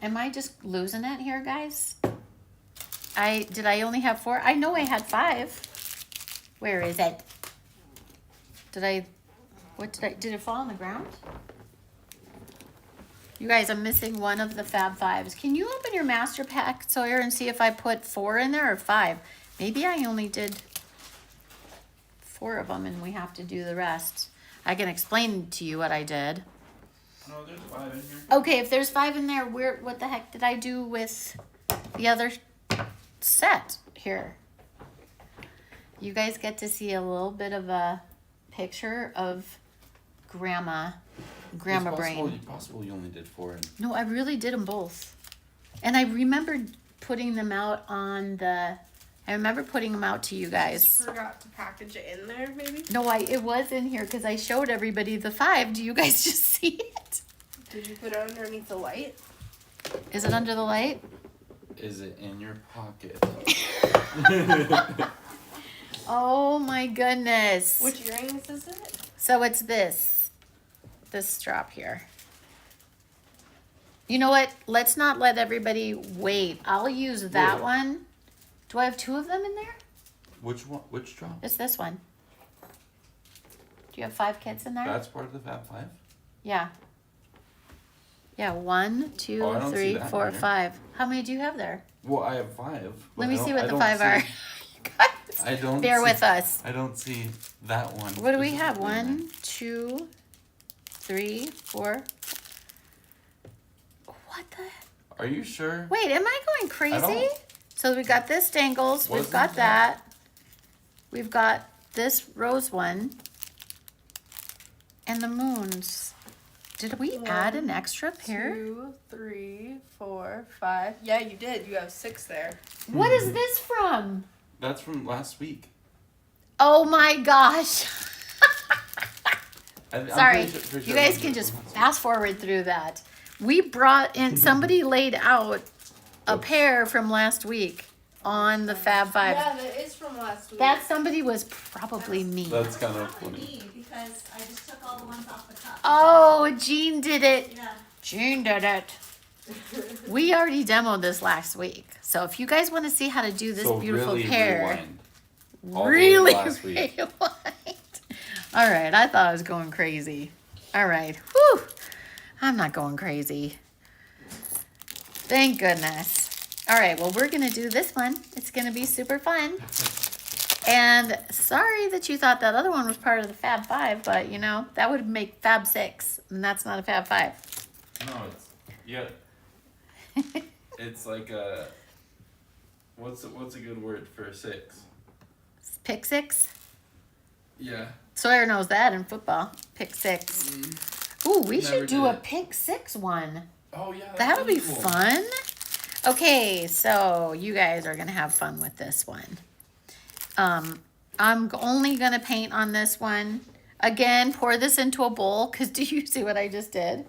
I just losing it here, guys? Did I only have 4? I know I had 5. Where is it? Did it fall on the ground? You guys, I'm missing one of the Fab Fives. Can you open your master pack, Sawyer, and see if I put 4 in there or 5? Maybe I only did 4 of them and we have to do the rest. I can explain to you what I did. No, there's 5 in here. Okay, if there's 5 in there, what the heck did I do with the other set here? You guys get to see a little bit of a picture of Grandma Brain. It's possible you only did 4 in. No, I really did them both. And I remembered putting them out on the I remember putting them out to you Just guys. forgot to package it in there, maybe. No, it was in here because I showed everybody the 5. Do you guys just see it? Did you put it underneath the light? Is it under the light? Is it in your pocket? Oh my goodness. Which earrings is it? So it's this strap here. You know what? Let's not let everybody wait. I'll use that Wait. one. Do I have 2 of them in there? Which one? Which drop? It's this one. Do you have 5 kits in there? That's part of the Fab Five? Yeah. Yeah, 1, 2, Oh, I don't see 3, that 4, in there. 5. How many do you have there? Well, I have 5. but Let me I see don't- what I the don't 5 are. see- You guys, I don't bear see- with us. I don't see that one. What do we have? specifically in 1, 2, 3, 4. What the? there. Are you sure? Wait, am I going crazy? don't- So we got this dangles. We've Wasn't got that- that. We've got this rose one. And the moons. Did we add an extra pair? 2, 3, 4, 5. Yeah, you did. You have 6 there. What is this from? That's from last week. Oh my gosh. I'm Sorry. pretty You sure guys it can was just from last week. fast forward through that. We brought in, somebody laid out a pair from last week on the Fab Five. Yeah, that is from last week. That somebody was probably me. That's kind of Probably funny. me, because I just took all the ones off the cup. Oh, Jean did it. Yeah. Jean did it. We already demoed this last week. So if you guys want to see how to do this So beautiful really pair, rewind. All the way really last week. rewind. All right, I thought I was going crazy. All right, whew. I'm not going crazy. Thank goodness. All right, well, we're going to do this one. It's going to be super fun. And sorry that you thought that other one was part of the Fab Five, but you know, that would make Fab Six, and that's not a Fab Five. No, it's yeah. It's like a what's a good word for 6? Pick six? Yeah. Sawyer knows that in football. Pick six. Ooh, we Never should do did a it. pick six one. Oh yeah. That'll be cool. fun. Okay, so you guys are gonna have fun with this one. I'm only gonna paint on this one. Again, pour this into a bowl, because do you see what I just did?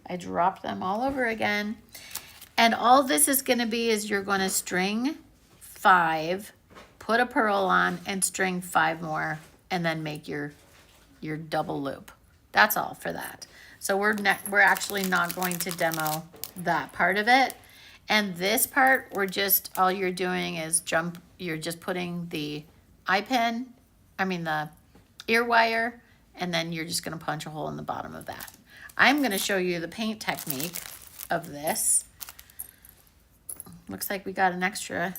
I dropped them all over again. And all this is gonna be is you're gonna string 5, put a pearl on, and string 5 more, and then make your double loop. That's all for that. So we're actually not going to demo that part of it. And this part, all you're doing is you're just putting the the ear wire, and then you're just gonna punch a hole in the bottom of that. I'm gonna show you the paint technique of this. Looks like we got an extra.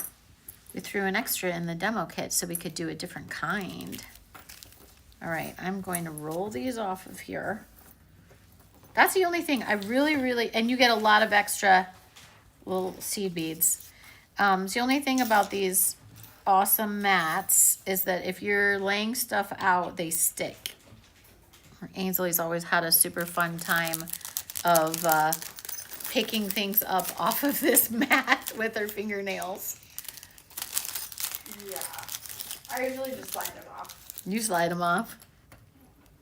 We threw an extra in the demo kit so we could do a different kind. All right, I'm going to roll these off of here. That's the only thing I really, and you get a lot of extra little seed beads. It's the only thing about these awesome mats is that if you're laying stuff out, they stick. Ainsley's always had a super fun time of picking things up off of this mat with her fingernails. Yeah. I usually just slide them off. You slide them off.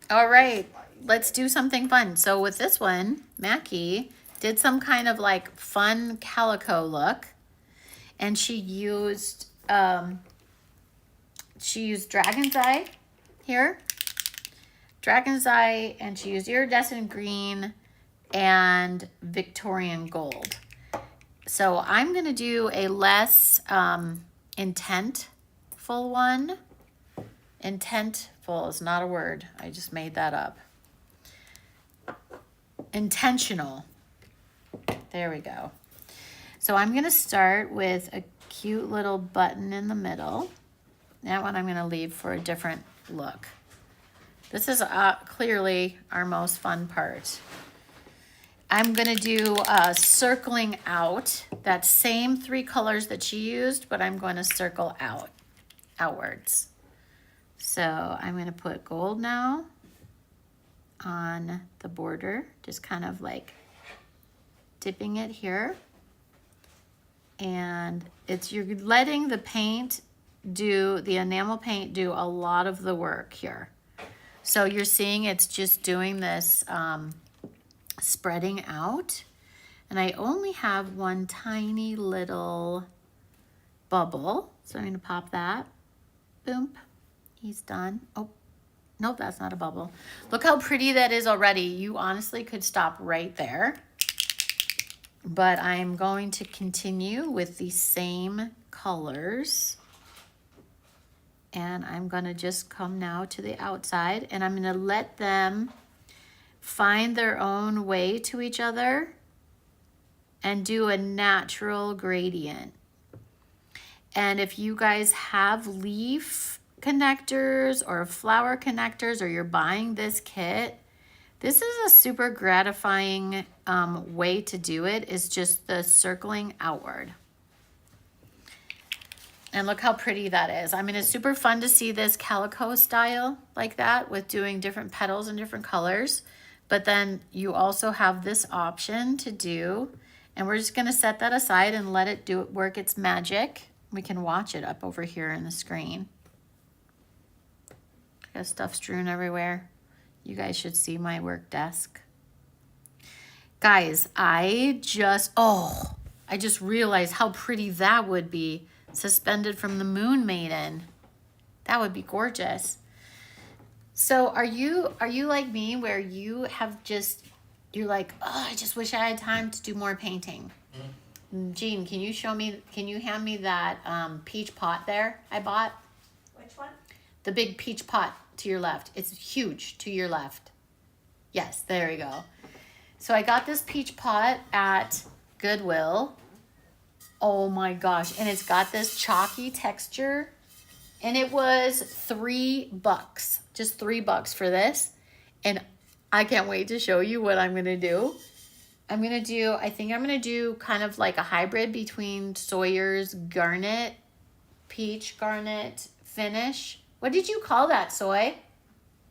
All right, let's do something fun. So with this one, Mackie did some kind of like fun calico look, and she used Dragon's Eye here. Dragon's Eye, and she used iridescent green and Victorian gold. So I'm gonna do a less intentful one. Intentful is not a word. I just made that up. Intentional. There we go. So I'm gonna start with a cute little button in the middle. That one I'm gonna leave for a different look. This is clearly our most fun part. I'm gonna do circling out that same 3 colors that she used, but I'm going to circle outwards. So I'm gonna put gold now on the border, just kind of like dipping it here. And you're letting the enamel paint do a lot of the work here. So you're seeing it's just doing this spreading out. And I only have one tiny little bubble. So I'm gonna pop that. Boom, he's done. Oh, nope, that's not a bubble. Look how pretty that is already. You honestly could stop right there. But I'm going to continue with the same colors. And I'm gonna just come now to the outside and I'm gonna let them find their own way to each other and do a natural gradient. And if you guys have leaf connectors or flower connectors, or you're buying this kit, this is a super gratifying way to do it, is just the circling outward. And look how pretty that is. I mean, it's super fun to see this calico style like that with doing different petals and different colors. But then you also have this option to do, and we're just gonna set that aside and let it work its magic. We can watch it up over here in the screen. Got stuff strewn everywhere. You guys should see my work desk. Guys, I just realized how pretty that would be suspended from the moon maiden. That would be gorgeous. So are you like me where you have you're like, oh, I just wish I had time to do more painting? Jean, can you hand me that peach pot there I bought? Which one? The big peach pot to your left. It's huge to your left. Yes, there we go. So I got this peach pot at Goodwill. Oh my gosh. And it's got this chalky texture. And it was $3. Just $3 for this. And I can't wait to show you what I'm going to do. I think I'm going to do kind of like a hybrid between Sawyer's garnet, peach garnet finish. What did you call that, Soy?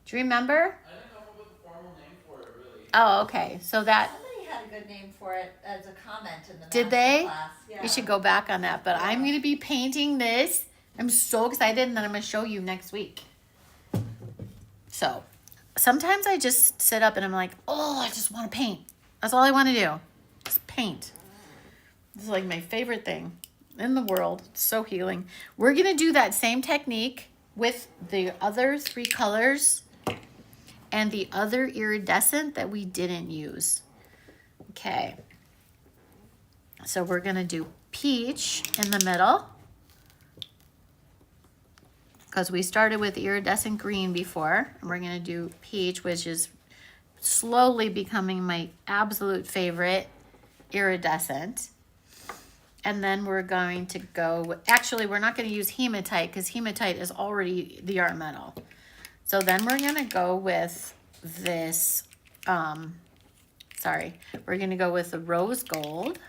Do you remember? I didn't come up with a formal name for it, really. Oh, okay. So that... Somebody had a good name for it as a comment in the Did they? class. Yeah. We should go back on that. But I'm going to be painting this. I'm so excited, and then I'm going to show you next week. So sometimes I just sit up and I'm like, oh, I just want to paint. That's all I want to do. Just paint. This is like my favorite thing in the world. It's so healing. We're going to do that same technique with the other 3 colors and the other iridescent that we didn't use. Okay. So we're going to do peach in the middle, because we started with iridescent green before, and we're going to do peach, which is slowly becoming my absolute favorite iridescent. And then we're going to go, actually we're not going to use hematite because hematite is already the art metal. So then we're going to go with this, we're going to go with the rose gold.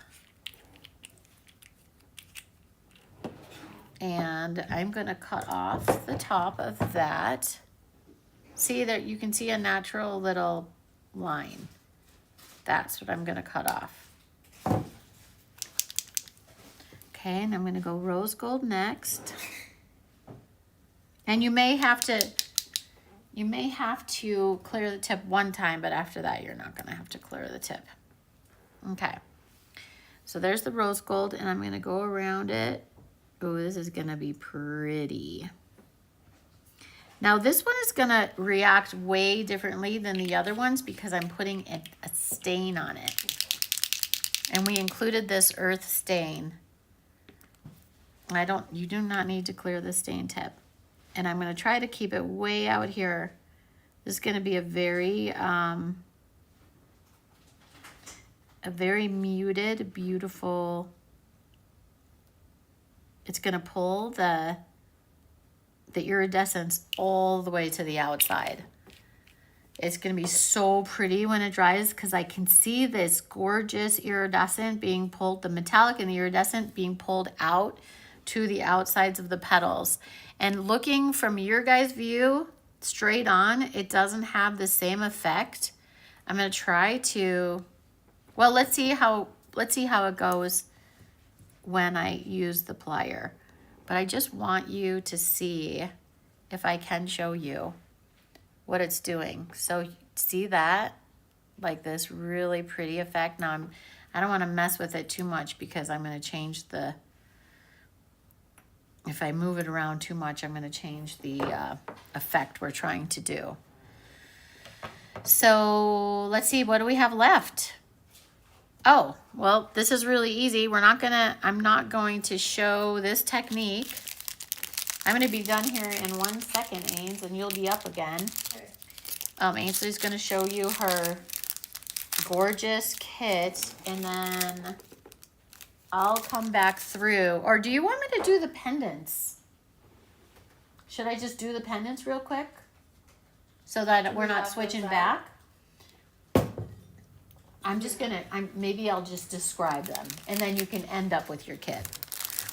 And I'm going to cut off the top of that. See that you can see a natural little line. That's what I'm going to cut off. Okay, and I'm going to go rose gold next. And you may have to clear the tip one time, but after that you're not going to have to clear the tip. Okay. So there's the rose gold, and I'm going to go around it. Oh, this is going to be pretty. Now this one is going to react way differently than the other ones because I'm putting a stain on it. And we included this earth stain. You do not need to clear the stain tip. And I'm going to try to keep it way out here. This is going to be a very muted, beautiful. It's going to pull the iridescence all the way to the outside. It's going to be so pretty when it dries because I can see this gorgeous iridescent being pulled, the metallic and the iridescent being pulled out to the outsides of the petals. And looking from your guys' view straight on, it doesn't have the same effect. I'm going to try to, well, let's see how it goes when I use the plier. But I just want you to see if I can show you what it's doing. So see that? Like this really pretty effect. Now I don't want to mess with it too much because I'm going to change the, if I move it around too much, I'm going to change the effect we're trying to do. So let's see, what do we have left? Oh, well, this is really easy. I'm not going to show this technique. I'm going to be done here in 1 second, Ains, and you'll be up again. Ainsley's going to show you her gorgeous kit, and then I'll come back through. Or do you want me to do the pendants? Should I just do the pendants real quick? So that we're not switching back? Maybe I'll just describe them, and then you can end up with your kit.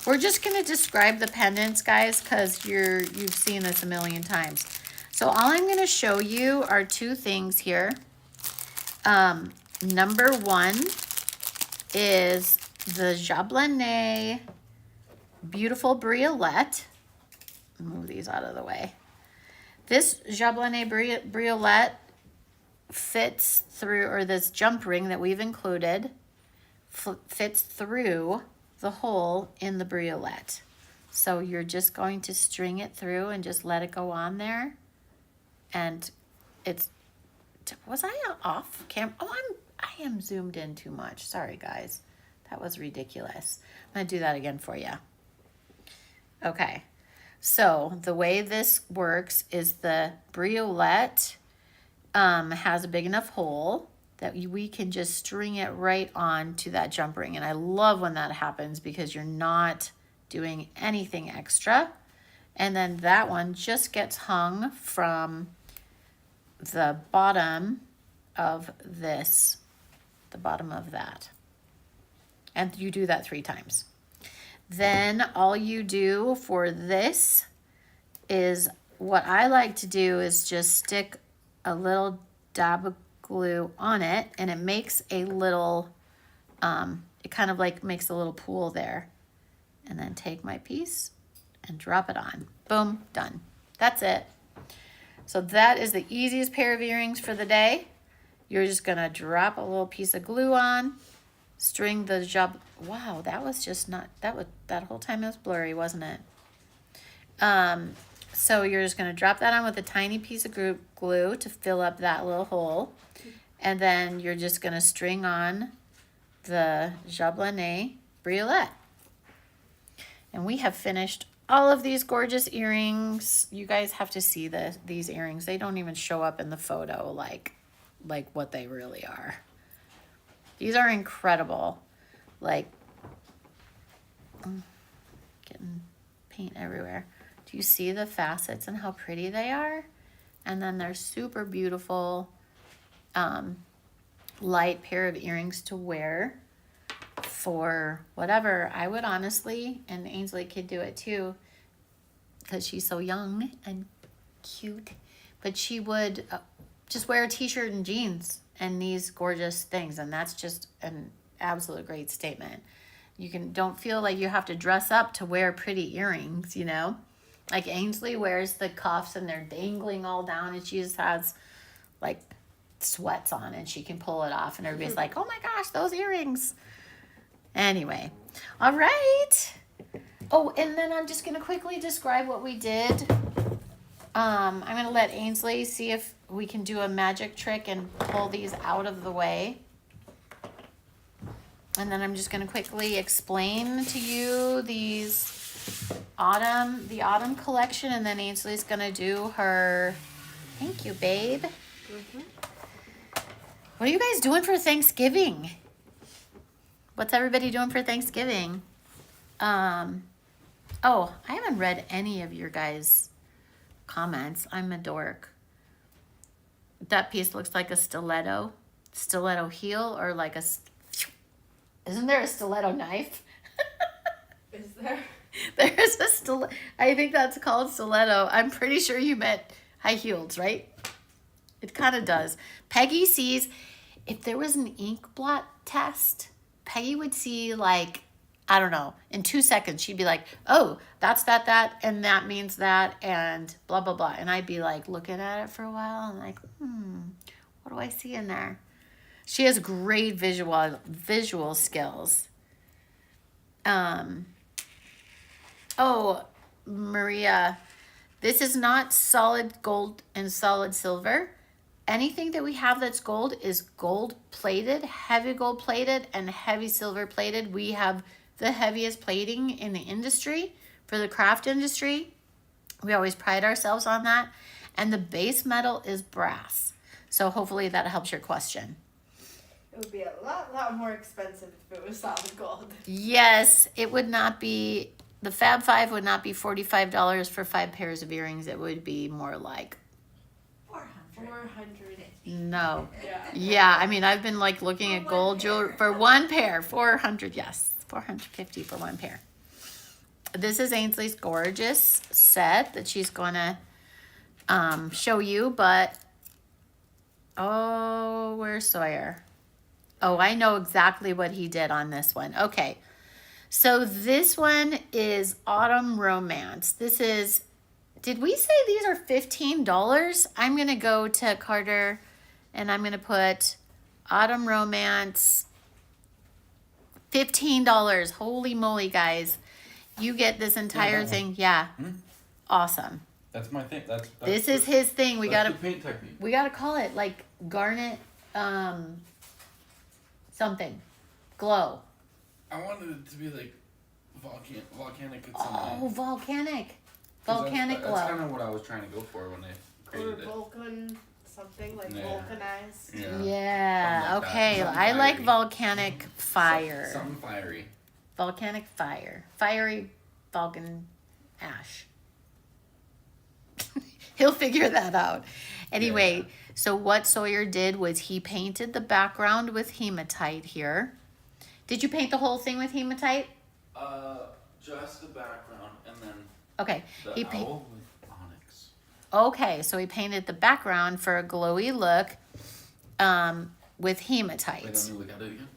We're just gonna describe the pendants, guys, because you've seen this a million times. So all I'm gonna show you are 2 things here. Number 1 is the Jablonais Beautiful Briolette. Move these out of the way. This Jablonais Briolette fits through, or this jump ring that we've included fits through the hole in the briolette. So you're just going to string it through and just let it go on there. And was I off camera? Oh, I am zoomed in too much. Sorry, guys. That was ridiculous. I'm going to do that again for you. Okay. So the way this works is the briolette has a big enough hole that we can just string it right on to that jump ring. And I love when that happens because you're not doing anything extra. And then that one just gets hung from the bottom of this, the bottom of that. And you do that 3 times. Then all you do for this is, what I like to do is just stick a little dab of glue on it, and it makes a little, it kind of like makes a little pool there. And then take my piece and drop it on. Boom, done. That's it. So that is the easiest pair of earrings for the day. You're just gonna drop a little piece of glue on, string the job. Wow, that was just not, that whole time it was blurry, wasn't it? So you're just going to drop that on with a tiny piece of glue to fill up that little hole. And then you're just going to string on the Jablonais Briolette. And we have finished all of these gorgeous earrings. You guys have to see these earrings. They don't even show up in the photo like what they really are. These are incredible. Like, getting paint everywhere. Do you see the facets and how pretty they are? And then they're super beautiful, light pair of earrings to wear for whatever. I would honestly, and Ainsley could do it too, because she's so young and cute, but she would just wear a t-shirt and jeans and these gorgeous things, and that's just an absolute great statement. Don't feel like you have to dress up to wear pretty earrings, you know? Like Ainsley wears the cuffs and they're dangling all down, and she just has like sweats on and she can pull it off, and everybody's like, oh my gosh, those earrings. Anyway, all right. Oh, and then I'm just gonna quickly describe what we did. I'm gonna let Ainsley see if we can do a magic trick and pull these out of the way. And then I'm just gonna quickly explain to you the autumn collection, and then Ainsley's gonna do her, thank you, babe. What are you guys doing for Thanksgiving? What's everybody doing for Thanksgiving? Oh, I haven't read any of your guys' comments. I'm a dork. That piece looks like a stiletto heel, or like isn't there a stiletto knife? Is there? There's a stiletto. I think that's called stiletto. I'm pretty sure you meant high heels, right? It kind of does. Peggy sees, if there was an ink blot test, Peggy would see like I don't know, in 2 seconds, she'd be like, oh, that's that, and that means that, and blah, blah, blah. And I'd be like looking at it for a while and like, what do I see in there? She has great visual skills. Oh, Maria, this is not solid gold and solid silver. Anything that we have that's gold is gold plated, heavy gold plated, and heavy silver plated. We have the heaviest plating in the industry for the craft industry. We always pride ourselves on that. And the base metal is brass. So hopefully that helps your question. It would be a lot more expensive if it was solid gold. Yes, it would not be, the Fab 5 would not be $45 for 5 pairs of earrings. It would be more like, 400. no. Yeah. Yeah, I mean, I've been like looking at gold jewelry for one pair, 400, yes, 450 for one pair. This is Ainsley's gorgeous set that she's gonna show you, but, oh, where's Sawyer? Oh, I know exactly what he did on this one. Okay, so this one is Autumn Romance. This is, did we say these are $15? I'm gonna go to Carter and I'm gonna put Autumn Romance, $15. Holy moly, guys. You get this entire that thing. Yeah. Hmm? Awesome. That's my thing. That's This is his thing. We that's gotta the paint technique. we gotta call it like garnet something. Glow. I wanted it to be like volcanic. Oh, volcanic. 'Cause Volcanic that's glow. kind of what I was trying to go for when I Or created it. Vulcan, something like Yeah. vulcanized. Yeah. Yeah, Something like that. okay. Something I like fiery. volcanic fire. Something fiery. Volcanic fire. Fiery Vulcan ash. He'll figure that out. Anyway, Yeah. so what Sawyer did was he painted the background with hematite here. Did you paint the whole thing with hematite? Just the background and then Okay. the He pa- owl with onyx. Okay, so he painted the background for a glowy look with hematite. Wait, let me look at it again.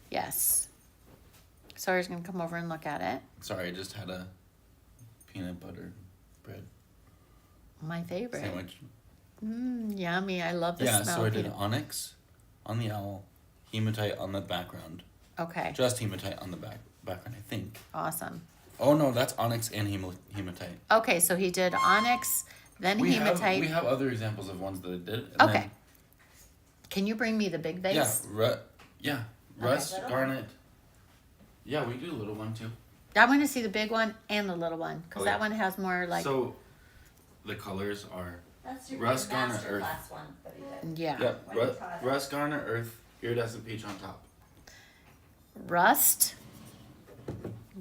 Yes. Sawyer's gonna come over and look at it. Sorry, I just had a peanut butter bread My favorite. sandwich. Yummy. I love the Yeah, smell. so I of did peanut- onyx on the owl, hematite on the background. Okay. Just hematite on the background, I think. Awesome. Oh no, that's onyx and hematite. Okay, so he did onyx, then We hematite. have other examples of ones that I did. And Okay. then- Can you bring me the big vase? yeah, rust, garnet. Yeah, we do a little one too. I want to see the big one and the little one because Okay. that one has more like. So, the colors are That's your Rust garnet earth. masterclass one that he did. Yeah. When you taught it. rust, garnet, earth, iridescent peach on top. Rust,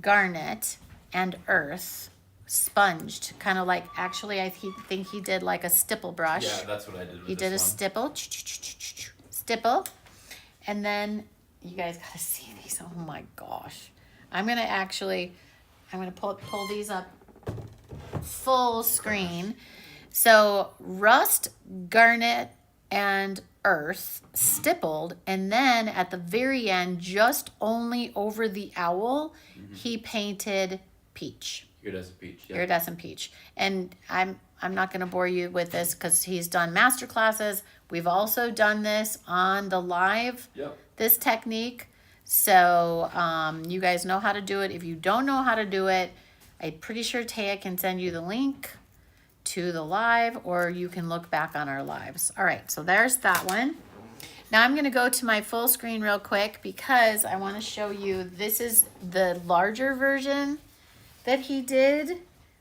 garnet, and earth sponged. Kind of like, actually, think he did like a stipple brush. Yeah, that's what I did with He this did a one. stipple, stipple, and then you guys gotta see these. Oh my gosh! I'm gonna pull these up full screen. So rust, garnet, and earth stippled, and then at the very end, just only over the owl, he painted peach. Iridescent peach. Yeah. Iridescent peach. And I'm not going to bore you with this because he's done master classes. We've also done this on the live, Yep. this technique. So you guys know how to do it. If you don't know how to do it, I'm pretty sure Taya can send you the link to the live, or you can look back on our lives. All right, so there's that one. Now I'm going to go to my full screen real quick because I want to show you, this is the larger version that he did,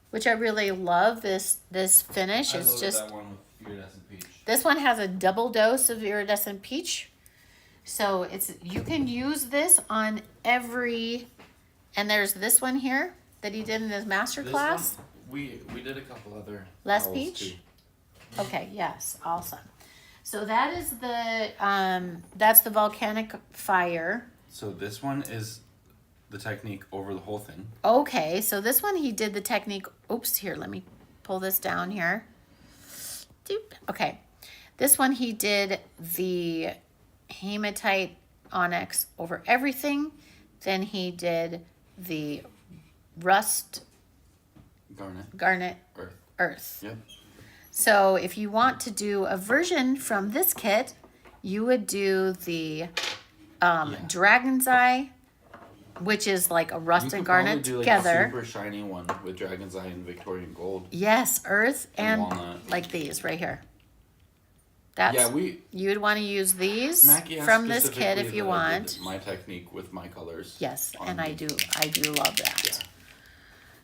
which I really love. This finish I is loaded just, that one with iridescent peach. this one has a double dose of iridescent peach. So you can use this on every, and there's this one here that he did in his master This class. one, we did a couple other. Less owls, peach? too. Okay, yes, awesome. So that is that's the volcanic fire. So this one is the technique over the whole thing. Okay, so this one he did the technique. Oops, here, let me pull this down here. Doop. Okay, this one he did the hematite onyx over everything. Then he did the rust, garnet, earth. Yep. So if you want to do a version from this kit, you would do the Dragon's Eye, which is like a rust You and could probably garnet do, like, together. a super shiny one with Dragon's Eye and Victorian gold. Yes, earth and walnut. like these right here. That's Yeah, you would want to use these Mackie asked from this kit if specifically you that I did want. my technique with my colors. Yes, on and I the- do love that. Yeah.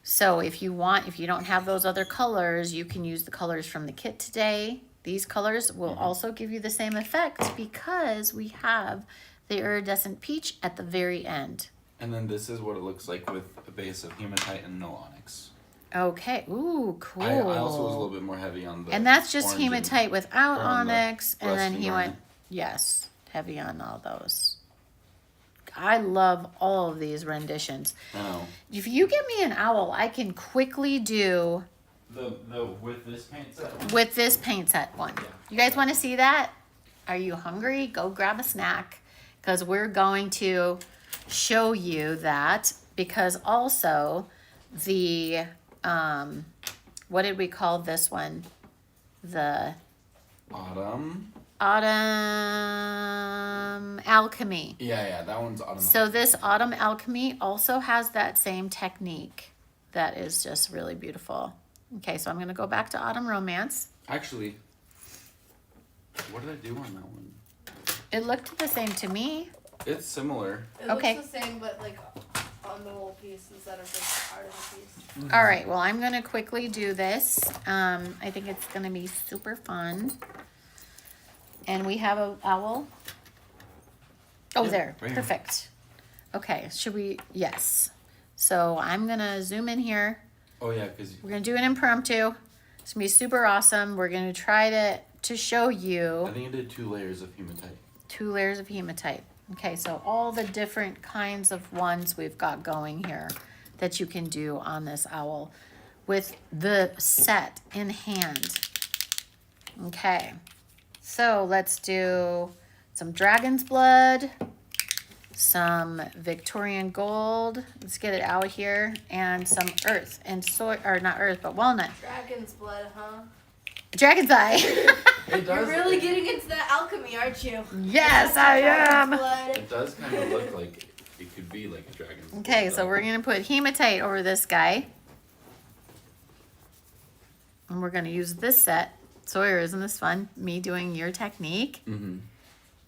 So if you don't have those other colors, you can use the colors from the kit today. These colors will also give you the same effect because we have the iridescent peach at the very end. And then this is what it looks like with a base of hematite and no onyx. Okay, ooh, cool. I also was a little bit more heavy on the. And that's just orange and- hematite without or on the onyx, and rust then and he garnet. went, yes, heavy on all those. I love all of these renditions. I know. If you give me an owl, I can quickly do The with this paint set. with this paint set one. You guys want to see that? Are you hungry? Go grab a snack because we're going to show you that, because also the what did we call this one? The Autumn. autumn alchemy. Yeah, that one's autumn. So this autumn alchemy also has that same technique that is just really beautiful. Okay, so I'm going to go back to autumn romance. Actually, what did I do on that one? It looked the same to me. It's similar. It Okay. looks the same, but like on the whole piece instead of just part of the piece. All right, well, I'm going to quickly do this. I think it's going to be super fun. And we have a owl. Oh, Yeah, there. right here. Perfect. Okay, should we? Yes. So I'm going to zoom in here. Oh yeah, because We're going to do an impromptu. It's going to be super awesome. We're going to try to show I you think I did 2 layers of hematite. 2 layers of hematite. Okay, so all the different kinds of ones we've got going here that you can do on this owl with the set in hand. Okay, so let's do some dragon's blood, some Victorian gold. Let's get it out here, and some earth and soy, or not earth, but walnut. Dragon's blood, huh? Dragon's eye. It You're does. really getting into the alchemy, aren't you? Yes, I am. Dragon's blood. It does kind of look like it could be like a dragon's. Okay, blood, so though. we're gonna put hematite over this guy. And we're gonna use this set. Sawyer, isn't this fun? Me doing your technique. Mhm.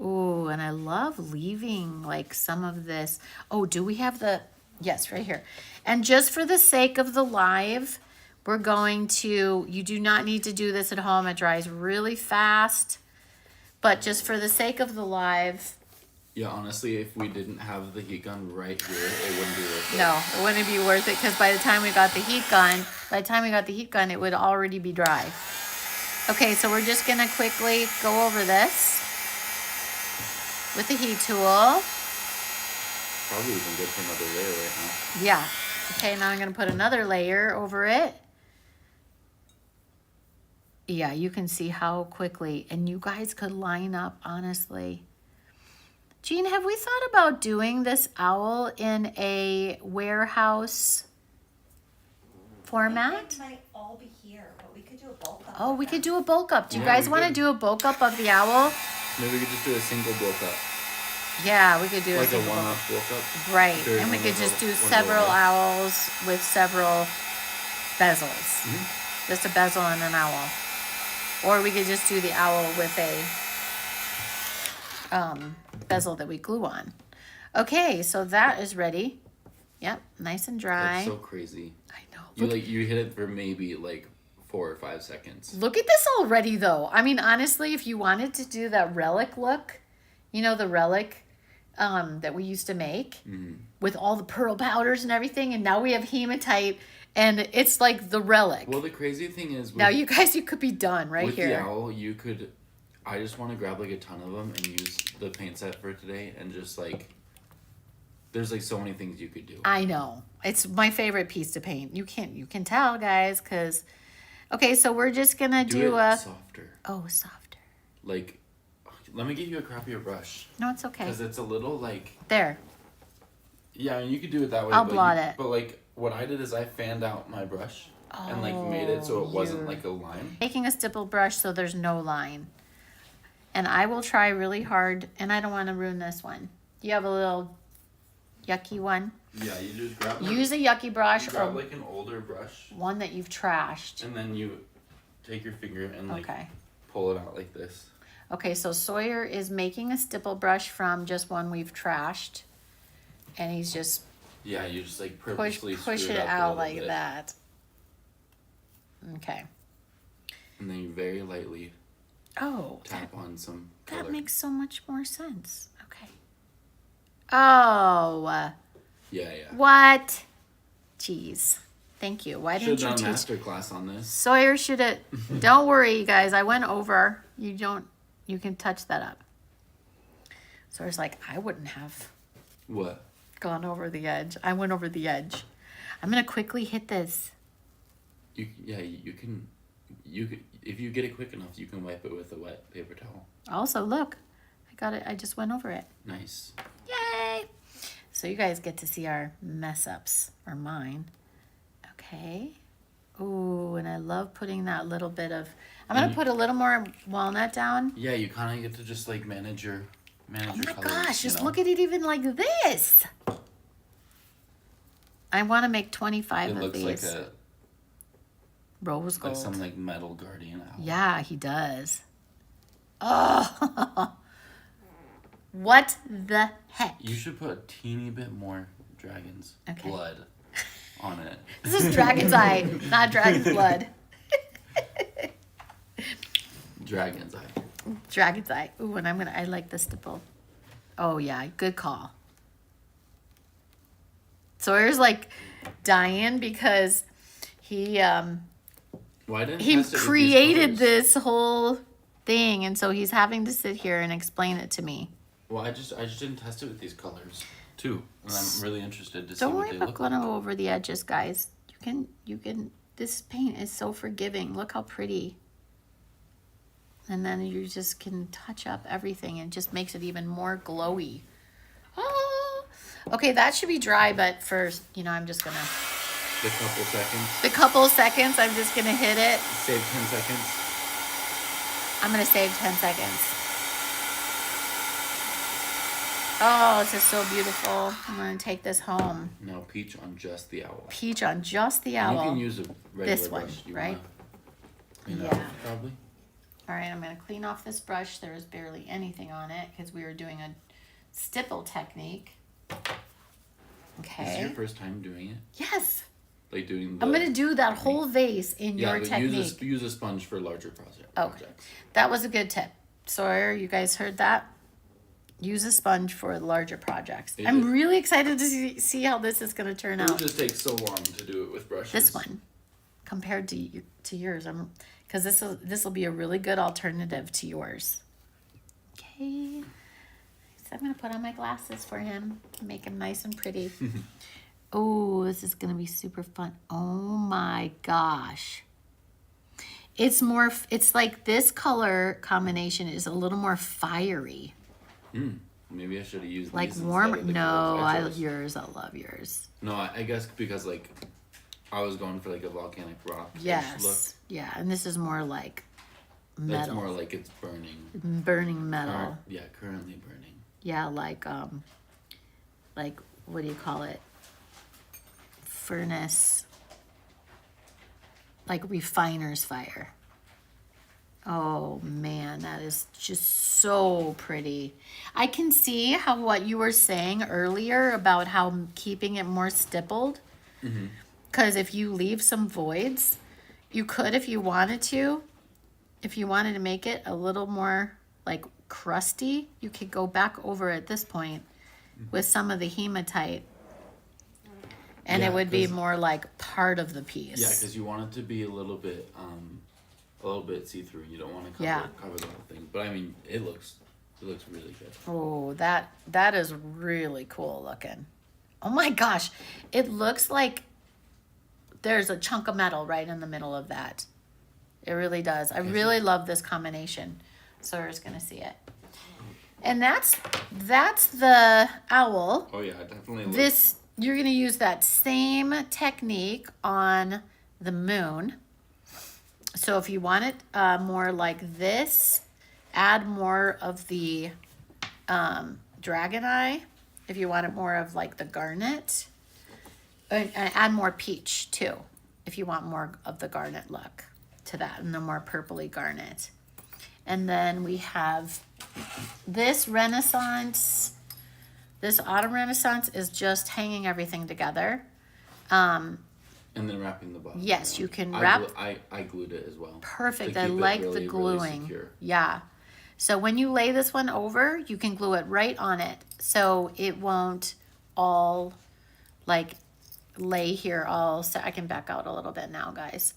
Ooh, and I love leaving like some of this. Oh, do we have the, yes, right here. And just for the sake of the live, we're going to, you do not need to do this at home. It dries really fast. But just for the sake of the live, Yeah, honestly, if we didn't have the heat gun right here, it wouldn't be worth it. no, it wouldn't be worth it because by the time we got the heat gun, it would already be dry. Okay, so we're just gonna quickly go over this with the heat tool. Probably even good for another layer right now. Yeah. Okay, now I'm gonna put another layer over it. Yeah, you can see how quickly, and you guys could line up, honestly. Jean, have we thought about doing this owl in a warehouse I format? think it might all be here, but we could do a bulk up. Oh, of we them. could do a bulk up. Do you Yeah, guys we want to could. do a bulk up of the owl? Maybe we could just do a single block up. Yeah, we could do Like a a single bulk one-off block up. Right, Very and we could one just do of those- one several of those. owls with several bezels. Mhm. Just a bezel and an owl. Or we could just do the owl with a bezel that we glue on. Okay, so that is ready. Yep, nice and dry. That's so crazy. I know. You hit it for maybe like 4 or 5 seconds. Look at this already, though. I mean, honestly, if you wanted to do that relic look, you know, the relic that we used to make with all the pearl powders and everything, and now we have hematite, and it's like the relic. Well, the crazy thing is, with, Now, you guys, you could be done right with here. the owl, you could. I just want to grab like a ton of them and use the paint set for today, and just like, there's like so many things you could do. I know. It's my favorite piece to paint. You can tell, guys, because... Okay, so we're just going to do it a... softer. Oh, softer. Like, let me give you a crappier brush No, it's okay. because it's a little like There. Yeah, and you could do it that way. I'll but blot it. But like what I did is I fanned out my brush and like made it so it wasn't like a line. Making a stipple brush so there's no line. And I will try really hard, and I don't want to ruin this one. You have a little yucky one? Yeah, you just grab Use a yucky brush you grab or like an older brush one that you've trashed. and then you take your finger and like Okay. pull it out like this. Okay, so Sawyer is making a stipple brush from just one we've trashed. And he's just Yeah, you just like push purposely it screw it up a out little like bit. that. Okay. And then you very lightly Oh, tap on some color. that makes so much more sense. Okay. Oh, Yeah. what? Jeez. Thank you. Why Should didn't you have done a teach? master class on this. Sawyer should have. Don't worry, you guys. I went over. You can touch that up. Sawyer's like, I wouldn't have What? gone over the edge. I went over the edge. I'm going to quickly hit this. You can if you get it quick enough, you can wipe it with a wet paper towel. Also, look. I got it. I just went over it. Nice. Yay! So you guys get to see our mess ups, or mine. Okay. Ooh, and I love putting that little bit of. I'm gonna put a little more walnut down. Yeah, you kind of get to just like manage your Oh my colors. gosh! Just look at it, even like this. I want to make 25 It of looks these. like a Rose gold. like some like metal guardian owl. Yeah, he does. Oh, what the heck? You should put a teeny bit more dragon's Okay. blood on it. This is dragon's eye, not dragon's blood. Dragon's eye. Dragon's eye. Ooh, and I like the stipple. Oh yeah, good call. Sawyer's like dying because he Why didn't he test it with these created colors? this whole thing, and so he's having to sit here and explain it to me. Well, I just didn't test it with these colors too, and I'm really interested to see Don't what worry they about look going like. over the edges, guys. You can. This paint is so forgiving. Look how pretty. And then you just can touch up everything, and it just makes it even more glowy. Oh, okay, that should be dry, but first, I'm just gonna. The couple seconds. The couple seconds, I'm just gonna hit it. Save 10 seconds. I'm gonna save 10 seconds. Oh, this is so beautiful. I'm gonna take this home. Now peach on just the owl. Peach on just the And owl. you can use a regular This one, brush. You right? wanna clean Yeah. off, probably. All right, I'm gonna clean off this brush. There was barely anything on it because we were doing a stipple technique. Is this Okay. your first time doing it? Yes. Like doing the... I'm gonna do that whole vase in Yeah, your but technique. use a sponge for larger projects. Okay. That was a good tip. Sawyer, you guys heard that? Use a sponge for larger projects. It I'm did. really excited to see how this is gonna turn It would out. just take so long to do it with brushes. This one, compared to yours, because this will be a really good alternative to yours. Okay, so I'm gonna put on my glasses for him, make him nice and pretty. Oh, this is gonna be super fun. Oh my gosh. It's like this color combination is a little more fiery. Maybe I should have used Like these warmer. instead of the No, colors I chose. yours. I love yours. No, I guess because like I was going for like a volcanic rock look. Yes. Yeah, and this is more like That's metal. more like it's burning. Burning metal. Currently burning. Yeah, like what do you call it? Furnace. Like refiner's fire. Oh man, that is just so pretty. I can see how what you were saying earlier about how keeping it more stippled. Because if you leave some voids, you could, if you wanted to make it a little more like crusty, you could go back over at this point with some of the hematite, and Yeah, it would be 'cause- more like part of the piece. Yeah, because you want it to be a little bit see-through. You don't want to cover the whole thing. But I mean, it looks really good. Oh, that is really cool looking. Oh my gosh, it looks like there's a chunk of metal right in the middle of that. It really does. I really love this combination. Sawyer's gonna see it. And that's the owl. Oh yeah, definitely. This, you're gonna use that same technique on the moon. So if you want it more like this, add more of the dragon eye. If you want it more of like the garnet, and add more peach too. If you want more of the garnet look to that, and the more purpley garnet. And then we have this Renaissance. This autumn Renaissance is just hanging everything together. And then wrapping the bottom. Yes, you can I wrap. I glued it as well. Perfect. To I keep it like really, the gluing. Really secure. Yeah. So when you lay this one over, you can glue it right on it. So it won't all like lay here all. So I can back out a little bit now, guys.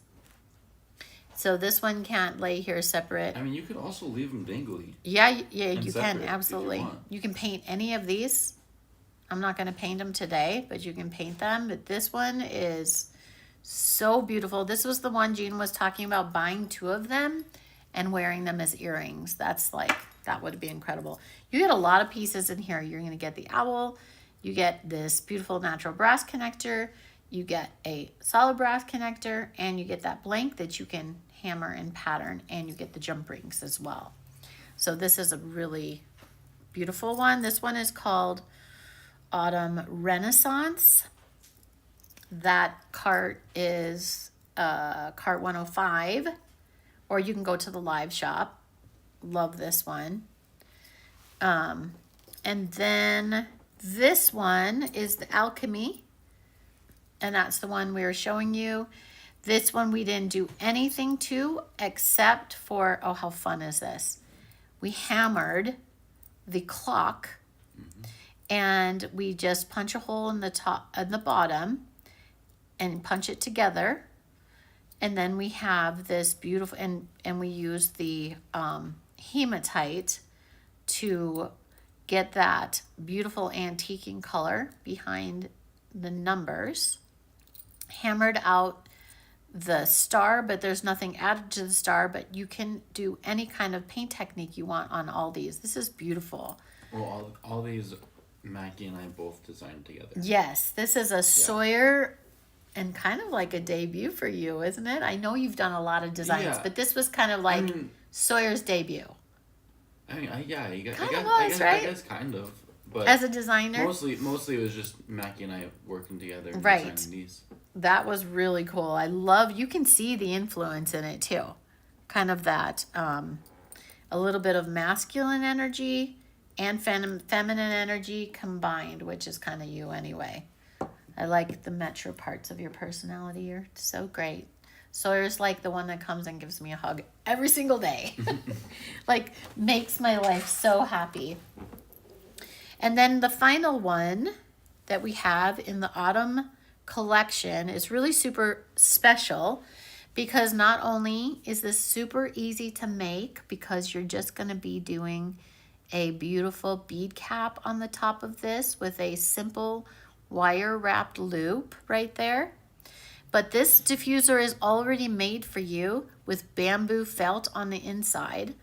So this one can't lay here separate. I mean, you could also leave them dangly. Yeah, yeah, And you separate can, if you absolutely. want. You can paint any of these. I'm not going to paint them today, but you can paint them. But this one is so beautiful. This was the one Jean was talking about, buying 2 of them and wearing them as earrings. That's like, that would be incredible. You get a lot of pieces in here. You're going to get the owl. You get this beautiful natural brass connector. You get a solid brass connector, and you get that blank that you can hammer and pattern, and you get the jump rings as well. So this is a really beautiful one. This one is called Autumn Renaissance. That cart is cart 105, or you can go to the live shop. Love this one. And then this one is the alchemy, and that's the one we were showing you. This one we didn't do anything to except for, oh, how fun is this? We hammered the clock, and we just punch a hole in the top and the bottom and punch it together. And then we have this beautiful, and we use the hematite to get that beautiful antiquing color behind the numbers. Hammered out the star, but there's nothing added to the star, but you can do any kind of paint technique you want on all these. This is beautiful. Well, all these Mackie and I both designed together. Yes, this is a Sawyer, and kind of like a debut for you, isn't it? I know you've done a lot of designs, but this was kind of like Sawyer's debut. I mean, I guess kind of. But as a designer, mostly it was just Mackie and I working together and right. designing these. That was really cool. I love, you can see the influence in it too. Kind of that, a little bit of masculine energy and feminine energy combined, which is kind of you anyway. I like the metro parts of your personality. You're so great. Sawyer's like the one that comes and gives me a hug every single day. Like, makes my life so happy. And then the final one that we have in the autumn collection is really super special, because not only is this super easy to make, because you're just going to be doing a beautiful bead cap on the top of this with a simple wire wrapped loop right there. But this diffuser is already made for you with bamboo felt on the inside.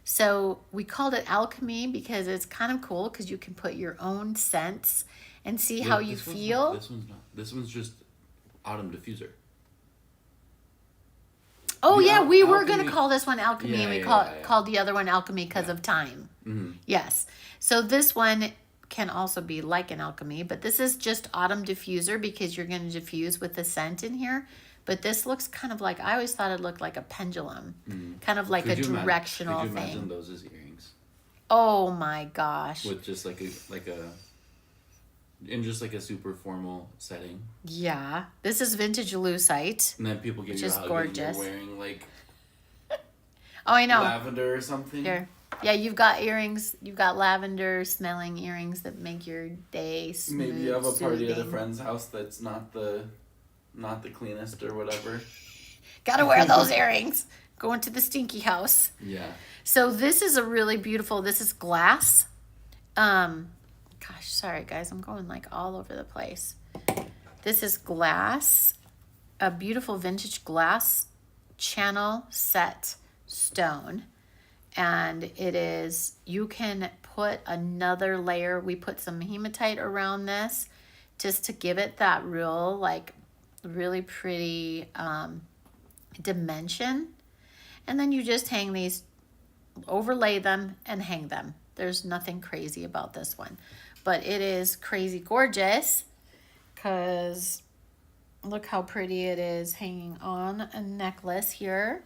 So we called it alchemy because it's kind of cool, because you can put your own scents and see how you feel. This one's not. This one's just autumn diffuser. Oh yeah, we were going to call this one alchemy, and we yeah. called the other one alchemy because of time. Mm-hmm. Yes. So this one can also be like an alchemy, but this is just autumn diffuser because you're going to diffuse with the scent in here. But this looks kind of like, I always thought it looked like a pendulum, kind of like a directional thing. Could you imagine those as earrings? Oh my gosh. With just in just like a super formal setting. Yeah. This is vintage lucite. And then people give which you a is hug gorgeous. and you're wearing like Oh, I know. lavender or something. Here. Yeah, you've got earrings. You've got lavender smelling earrings that make your day smooth. Maybe you have a party at a soothing. friend's house that's not the cleanest or whatever. Gotta wear those earrings. Going to the stinky house. Yeah. So this is a really beautiful, this is glass. Gosh, sorry guys, I'm going like all over the place. This is glass, a beautiful vintage glass channel set stone. And it is, you can put another layer. We put some hematite around this just to give it that real, like, really pretty dimension. And then you just hang these, overlay them and hang them. There's nothing crazy about this one, but it is crazy gorgeous because look how pretty it is hanging on a necklace here.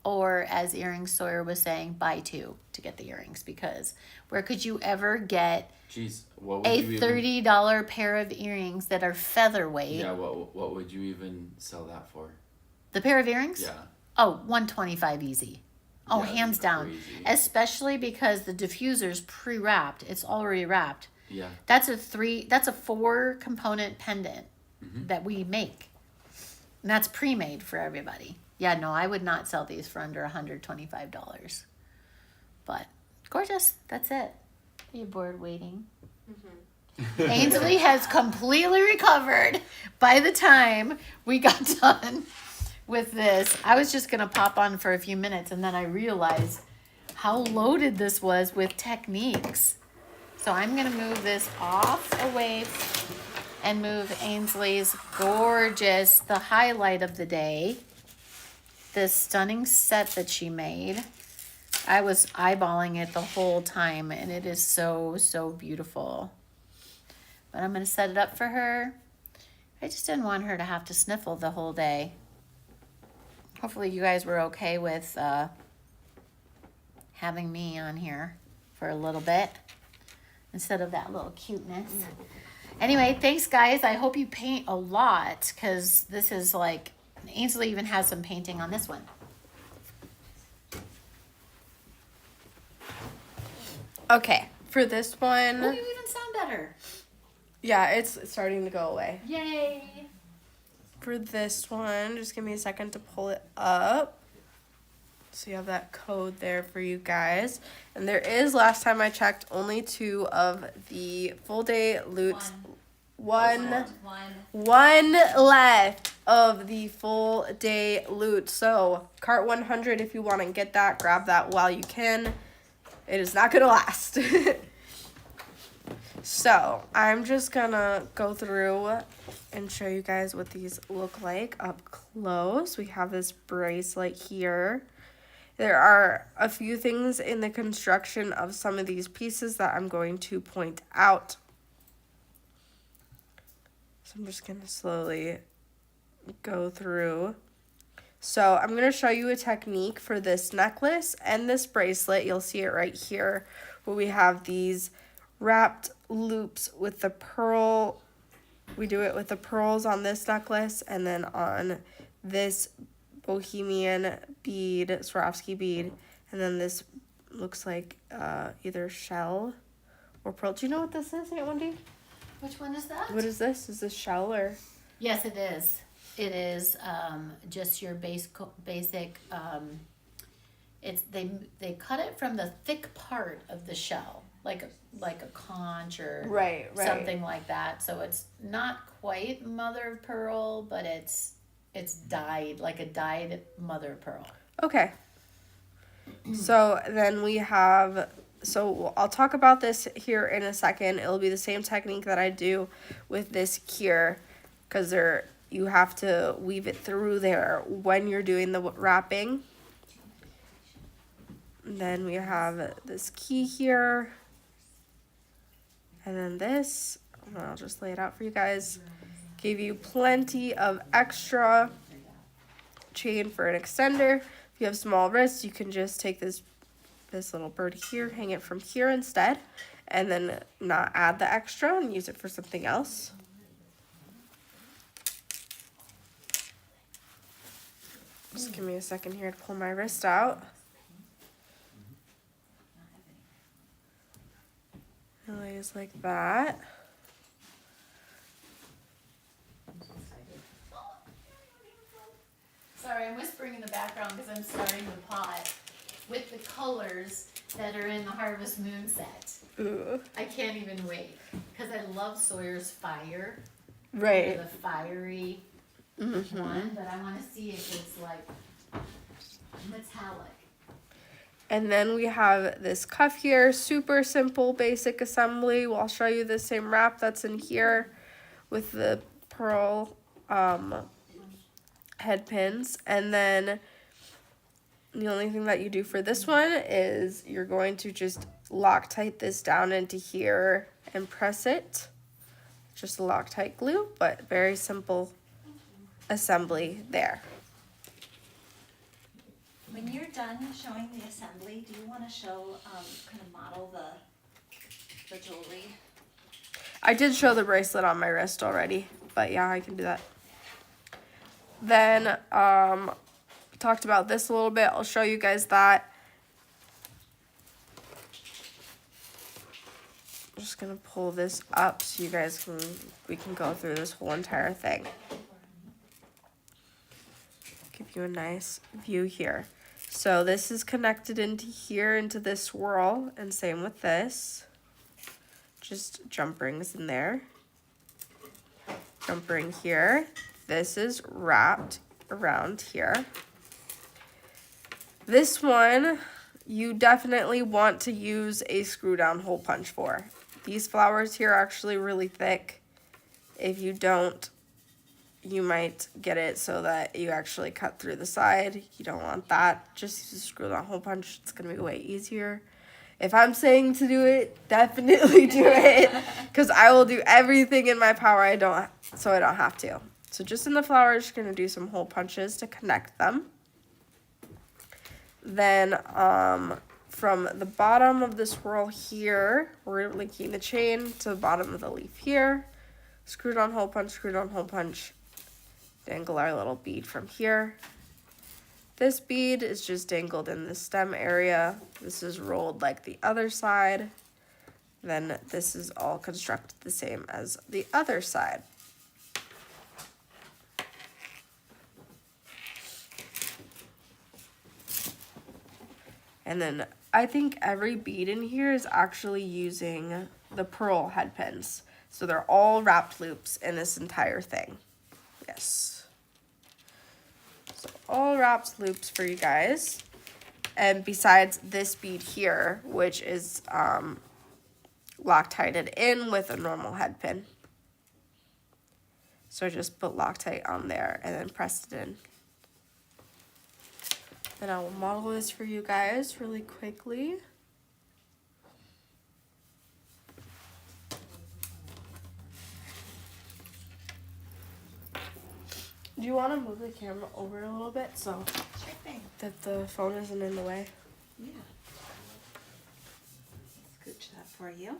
Or as Earring Sawyer was saying, buy two to get the earrings, because where could you ever get Jeez, what would a you even? $30 pair of earrings that are featherweight? Yeah, what would you even sell that for? The pair of earrings? Yeah. Oh, $125 easy. Oh, Yeah, hands down. crazy. Especially because the diffuser's pre-wrapped. It's already wrapped. Yeah. That's a 4-component pendant that we make. And that's pre-made for everybody. Yeah, no, I would not sell these for under $125. But gorgeous. That's it. Are you bored waiting? Ainsley has completely recovered by the time we got done with this. I was just going to pop on for a few minutes, and then I realized how loaded this was with techniques. So I'm going to move this off away and move Ainsley's gorgeous, the highlight of the day, this stunning set that she made. I was eyeballing it the whole time, and it is so, so beautiful. But I'm going to set it up for her. I just didn't want her to have to sniffle the whole day. Hopefully you guys were okay with having me on here for a little bit instead of that little cuteness. Anyway, thanks guys. I hope you paint a lot, because this is like, Ainsley even has some painting on this one. Okay, for this one, Oh, you even sound better. yeah, it's starting to go away. Yay. For this one, just give me a second to pull it up. So you have that code there for you guys. And there is, last time I checked, only 2 of the full day loots. One left of the full day loot. So cart 100, if you want to get that, grab that while you can. It is not gonna last. So I'm just gonna go through and show you guys what these look like up close. We have this bracelet here. There are a few things in the construction of some of these pieces that I'm going to point out. So I'm just gonna slowly go through. So I'm gonna show you a technique for this necklace and this bracelet. You'll see it right here where we have these wrapped loops with the pearl. We do it with the pearls on this necklace, and then on this Bohemian bead, Swarovski bead, and then this looks like either shell or pearl. Do you know what this is, Aunt Wendy? Which one is that? What is this? Is this shell or? Yes, it is. It is just your basic. It's they cut it from the thick part of the shell, like a conch or Right. something like that. So it's not quite mother of pearl, but it's dyed, like a dyed mother of pearl. Okay. So then we have, so I'll talk about this here in a second. It'll be the same technique that I do with this here, because you have to weave it through there when you're doing the wrapping. And then we have this key here. And then this, I'll just lay it out for you guys. Give you plenty of extra chain for an extender. If you have small wrists, you can just take this little bird here, hang it from here instead, and then not add the extra and use it for something else. Just give me a second here to pull my wrist out. It lays like that. Sorry, I'm whispering in the background because I'm starting the pot with the colors that are in the Harvest Moon set. Ooh. I can't even wait because I love Sawyer's Fire. Right. The fiery one, but I want to see if it's like metallic. And then we have this cuff here, super simple, basic assembly. I'll show you the same wrap that's in here with the pearl head pins. And then the only thing that you do for this one is you're going to just Loctite this down into here and press it. Just Loctite glue, but very simple assembly there. When you're done showing the assembly, do you wanna show, kind of model the jewelry? I did show the bracelet on my wrist already, but yeah, I can do that. Then, talked about this a little bit. I'll show you guys that. I'm just gonna pull this up so you guys we can go through this whole entire thing. Give you a nice view here. So this is connected into here, into this swirl, and same with this. Just jump rings in there. Jump ring here. This is wrapped around here. This one, you definitely want to use a screw down hole punch for. These flowers here are actually really thick. If you don't, you might get it so that you actually cut through the side. You don't want that. Just use a screw down hole punch. It's gonna be way easier. If I'm saying to do it, definitely do it, because I will do everything in my power so I don't have to. So just in the flowers, you're gonna do some hole punches to connect them. Then from the bottom of the swirl here, we're linking the chain to the bottom of the leaf here. Screw down hole punch, screw down hole punch. Dangle our little bead from here. This bead is just dangled in the stem area. This is rolled like the other side. Then this is all constructed the same as the other side. And then I think every bead in here is actually using the pearl head pins. So they're all wrapped loops in this entire thing. Yes. So all wrapped loops for you guys. And besides this bead here, which is Loctited in with a normal head pin. So just put Loctite on there and then press it in. Then I will model this for you guys really quickly. Do you want to move the camera over a little bit so Sure thing. that the phone isn't in the way? Yeah. Scooch that for you.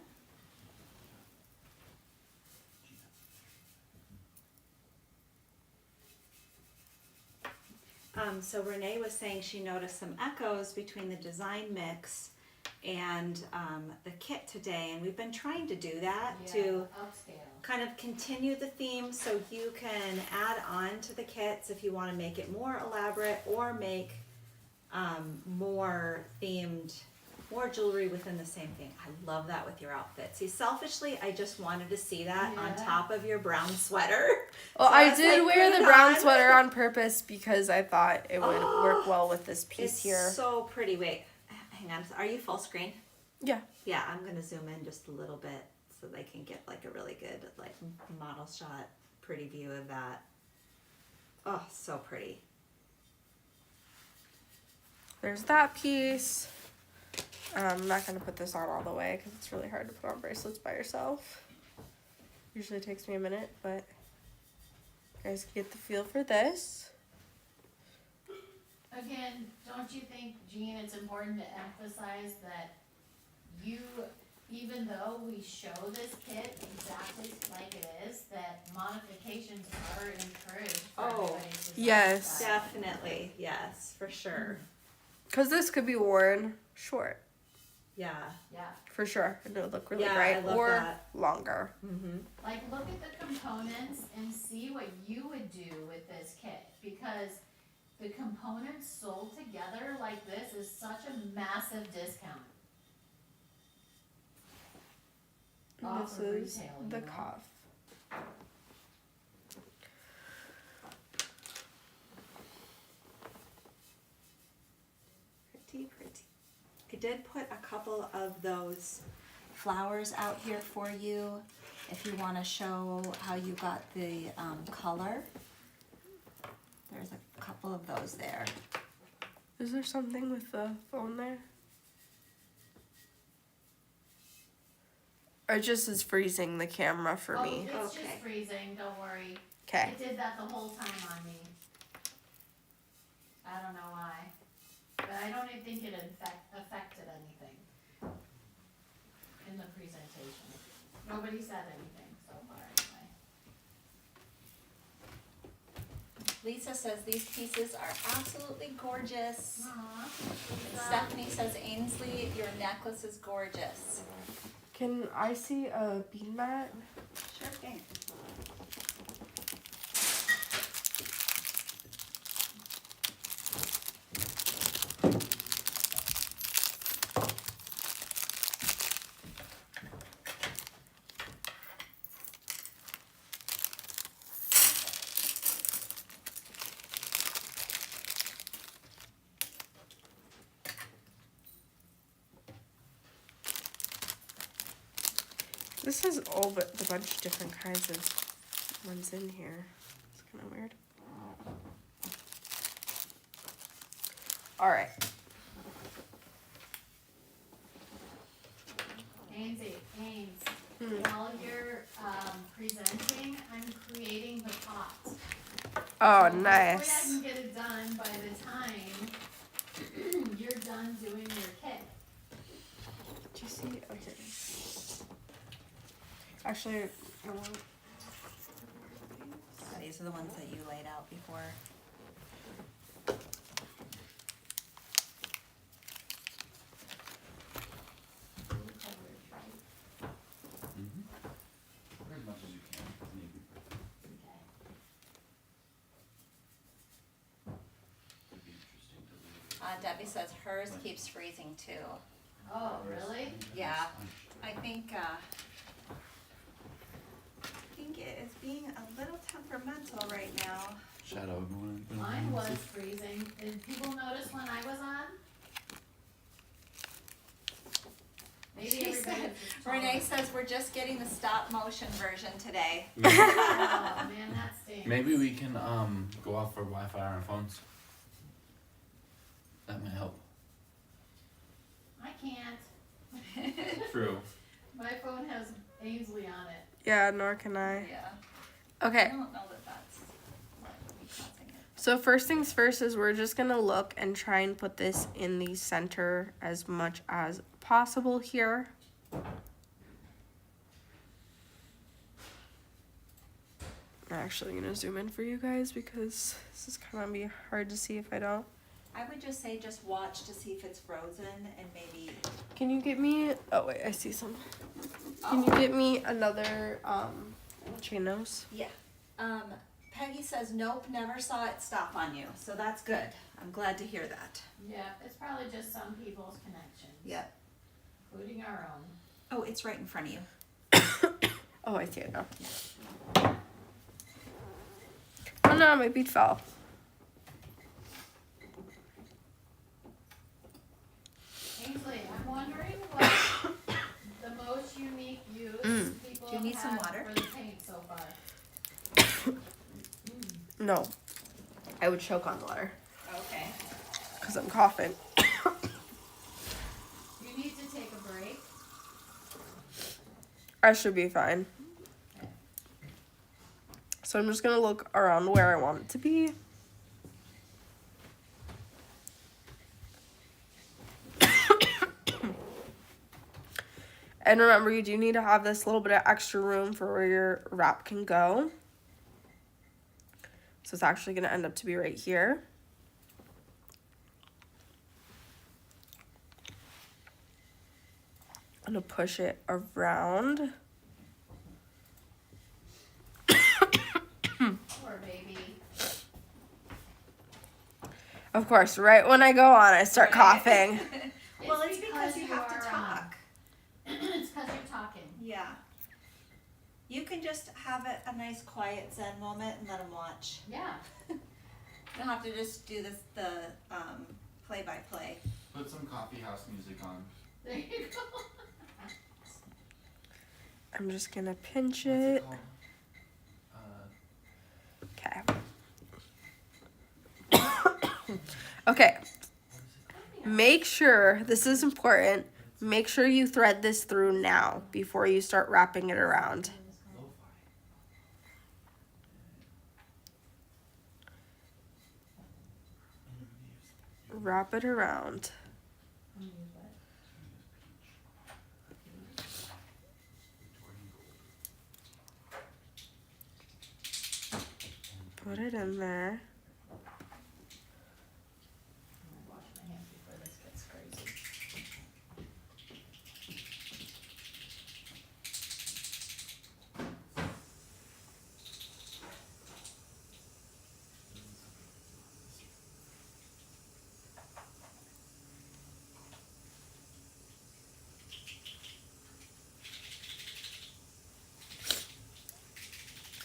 So Renee was saying she noticed some echoes between the design mix and the kit today, and we've been trying to do that to upscale. kind of continue the theme so you can add on to the kits if you want to make it more elaborate or make more themed, more jewelry within the same thing. I love that with your outfit. See, selfishly, I just wanted to see that on top of your brown sweater. Well, So I was did like, wear put the it brown on. sweater on purpose because I thought it would Oh, work well with this piece It's here. so pretty. Wait, hang on. Are you full screen? Yeah. Yeah, I'm gonna zoom in just a little bit so they can get like a really good like model shot, pretty view of that. Oh, so pretty. There's that piece. I'm not going to put this on all the way because it's really hard to put on bracelets by yourself. Usually takes me a minute, but you guys can get the feel for this. Again, don't you think, Jean, it's important to emphasize that you, even though we show this kit exactly like it is, that modifications are encouraged for everybody's design yes. style. Definitely, yes, for sure. Because this could be worn short, Yeah. Yeah, for sure. And it would look really Yeah, bright I love or that. longer. Mm-hmm. like look at the components and see what you would do with this kit, because the components sold together like this is such a massive discount. And Off this of is retail, the you know? cuff. Pretty, pretty. I did put a couple of those flowers out here for you if you want to show how you got the color. There's a couple of those there. Is there something with the phone there? Or just is freezing the camera for me? It's Okay. just freezing, don't worry. Okay. It did that the whole time on me. I don't know why. But I don't even think it affected anything in the presentation. Nobody said anything so far anyway. Lisa says these pieces are absolutely gorgeous. Aw. Stephanie says, Ainsley, your necklace is gorgeous. Can I see a bean mat? Sure thing. This is all but a bunch of different kinds of ones in here. It's kind of weird. All right. Ains, while you're presenting, I'm creating the pot. Oh, So nice. hopefully I can get it done by the time you're done doing your kit. Did you see? Okay. Actually, I won't. These are the ones that you laid out before. As much as you can. Maybe. It'd be interesting to leave. Debbie says hers keeps freezing too. Oh, really? Yeah. I think it is being a little temperamental right now. Shadow. Mine was freezing. Did people notice when I was on? Maybe She everybody said, was just Renee says we're just getting the stop motion version today. Oh, man, that stinks. Maybe we can go off for Wi-Fi on our phones. That might help. I can't. True. My phone has Ainsley on it. Yeah, nor can I. Yeah. Okay. I don't know that that's what would be causing it. So first things first is we're just gonna look and try and put this in the center as much as possible here. I'm actually gonna zoom in for you guys because this is kind of be hard to see if I don't. I would just say just watch to see if it's frozen and maybe. Can you get me? Oh wait, I see some. Can you get me another chain nose? Yeah. Peggy says nope, never saw it stop on you, so that's good. I'm glad to hear that. Yeah, it's probably just some people's connections. Yep. Including our own. Oh, it's right in front of you. Oh, I see it now. Oh no, my bead fell. Ainsley, I'm wondering what the most unique use people Do you need have some water? for the paint so far. No, I would choke on water Okay. because I'm coughing. You need to take a break. I should be fine. So I'm just gonna look around where I want it to be. And remember, you do need to have this little bit of extra room for where your wrap can go. So it's actually gonna end up to be right here. I'm gonna push it around. Poor baby. Of course, right when I go on, I start coughing. Well, it's because you have to talk. It's because you're talking. Yeah. You can just have a nice quiet Zen moment and let them watch. Yeah. You don't have to just do the play-by-play. But Put some coffee house music on. There you go. I'm just gonna pinch What's it it. called? Okay. Okay. Make sure, this is important, make sure you thread this through now before you start wrapping it around. Wrap it around. Put it in there. Wash my hands before this gets crazy.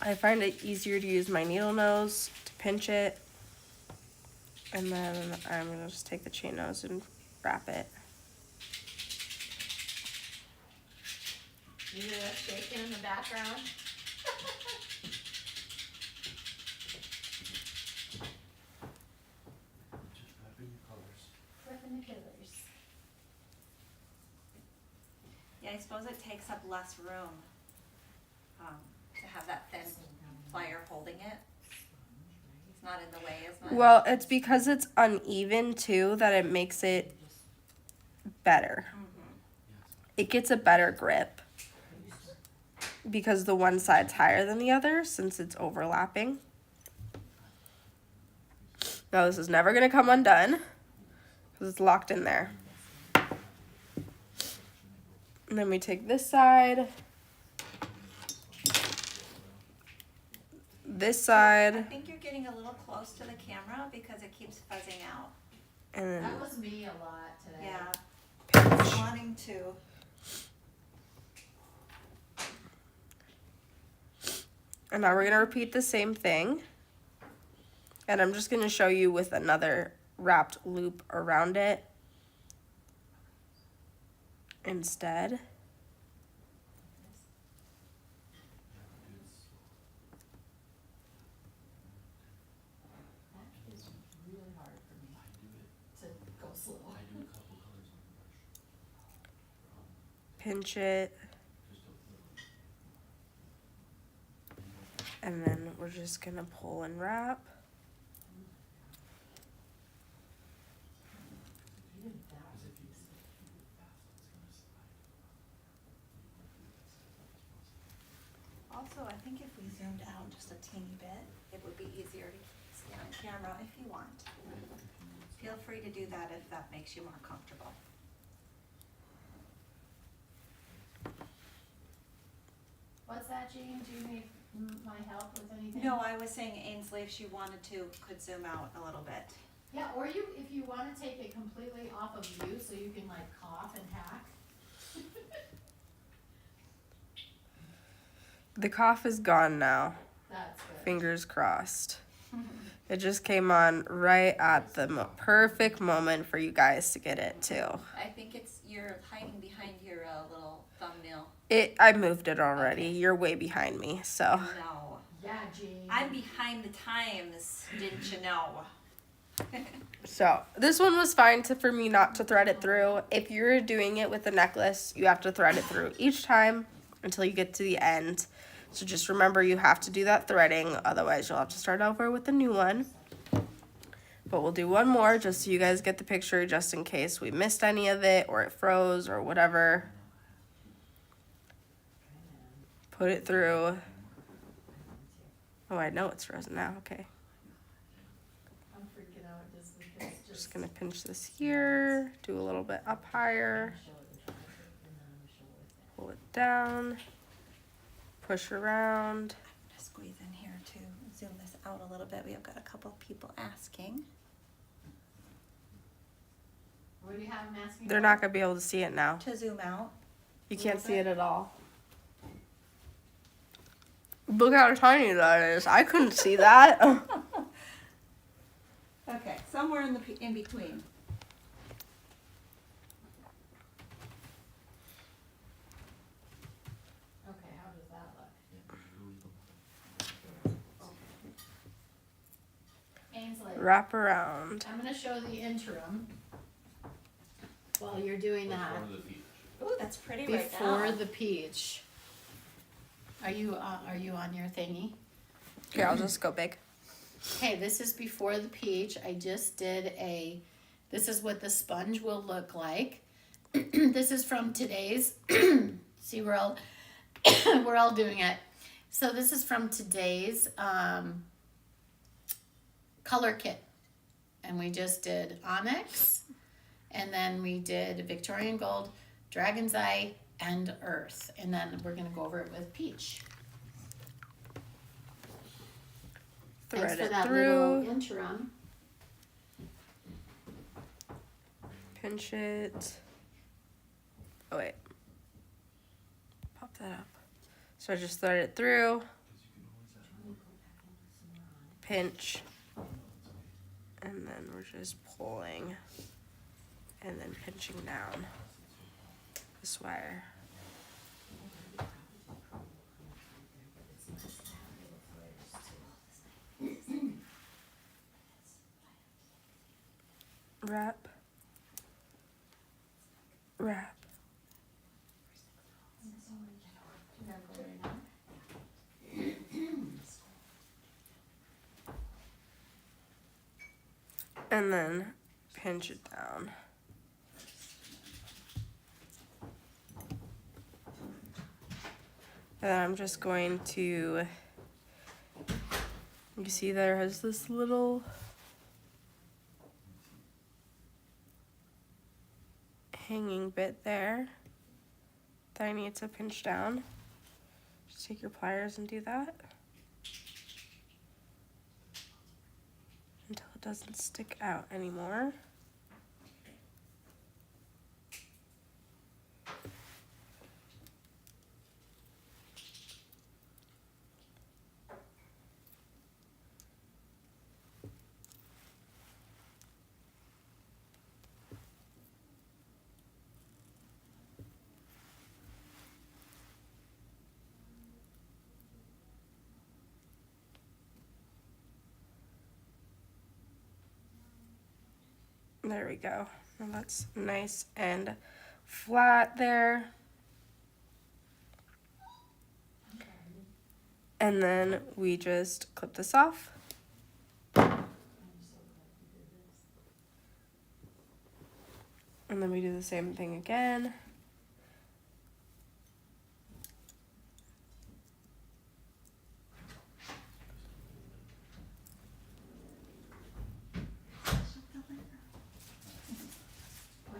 I find it easier to use my needle nose to pinch it. And then I'm going to just take the chain nose and wrap it. You hear that shaking in the background? Just wrapping your colors. Flipping the killers. Yeah, I suppose it takes up less room, to have that thin plier holding it. It's not in the way as much. Well, it's because it's uneven too that it makes it better. It gets a better grip because the one side's higher than the other since it's overlapping. Now this is never going to come undone because it's locked in there. And then we take this side, this I side, think you're getting a little close to the camera because it keeps fuzzing out. and then That was me a lot today. Yeah. It's wanting to. and now we're going to repeat the same thing. And I'm just going to show you with another wrapped loop around it instead. That is really hard for me to go slow. I do a couple colors on the brush. Pinch it. And then we're just going to pull and wrap. Also, I think if we zoomed out just a teeny bit, it would be easier to see on camera if you want. Feel free to do that if that makes you more comfortable. What's that, Jean? Do you need my help with anything? No, I was saying Ainsley, if she wanted to, could zoom out a little bit. Yeah, or you, if you wanna take it completely off of you so you can like cough and hack. The cough is gone now. That's good. Fingers crossed. It just came on right at the perfect moment for you guys to get it too. I think you're hiding behind your little thumbnail. I moved it already. You're way behind me, so. No. Yeah, Jean. I'm behind the times, didn't you know? So this one was fine for me not to thread it through. If you're doing it with a necklace, you have to thread it through each time until you get to the end. So just remember you have to do that threading, otherwise you'll have to start over with a new one. But we'll do one more just so you guys get the picture, just in case we missed any of it or it froze or whatever. Put it through. Oh, I know it's frozen now. Okay. I'm freaking out just because Just gonna pinch this here, do a little bit up higher, pull it down, push around. I'm gonna squeeze in here to zoom this out a little bit. We have got a couple people asking. What do you have them asking? They're not gonna be able to see it now. To zoom out. You can't see it at all. Look how tiny that is. I couldn't see that. Okay, somewhere in between. wrap around. I'm gonna show the interim while you're doing that. Before the peach. Ooh, that's pretty right now. Before the peach. Are you on your thingy? Here, I'll just go big. Okay, this is before the peach. I just did this is what the sponge will look like. This is from today's, see, we're all doing it. So this is from today's color kit. And we just did onyx, and then we did Victorian gold, dragon's eye, and earth. And then we're gonna go over it with peach. Thread Thanks for it that through. little interim. Pinch it. Oh wait. Pop that up. So I just thread it through. Pinch. And then we're just pulling. And then pinching down this wire. Wrap. Wrap. And then pinch it down. And I'm just going to, you see there has this little hanging bit there that I need to pinch down. Just take your pliers and do that until it doesn't stick out anymore. There we go. Now that's nice and flat there. And then we just clip this off. And then we do the same thing again.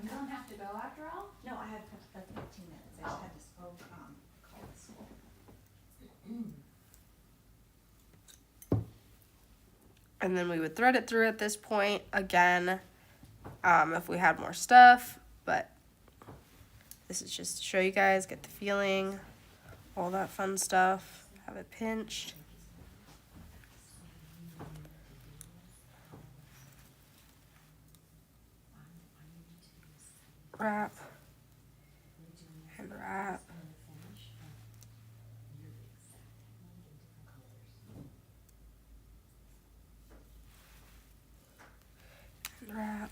We don't have to go after all? No, I had 15 minutes, I just had to call the school. And then we would thread it through at this point again, if we had more stuff, but this is just to show you guys, get the feeling, all that fun stuff, have it pinched. Wrap and wrap. And wrap.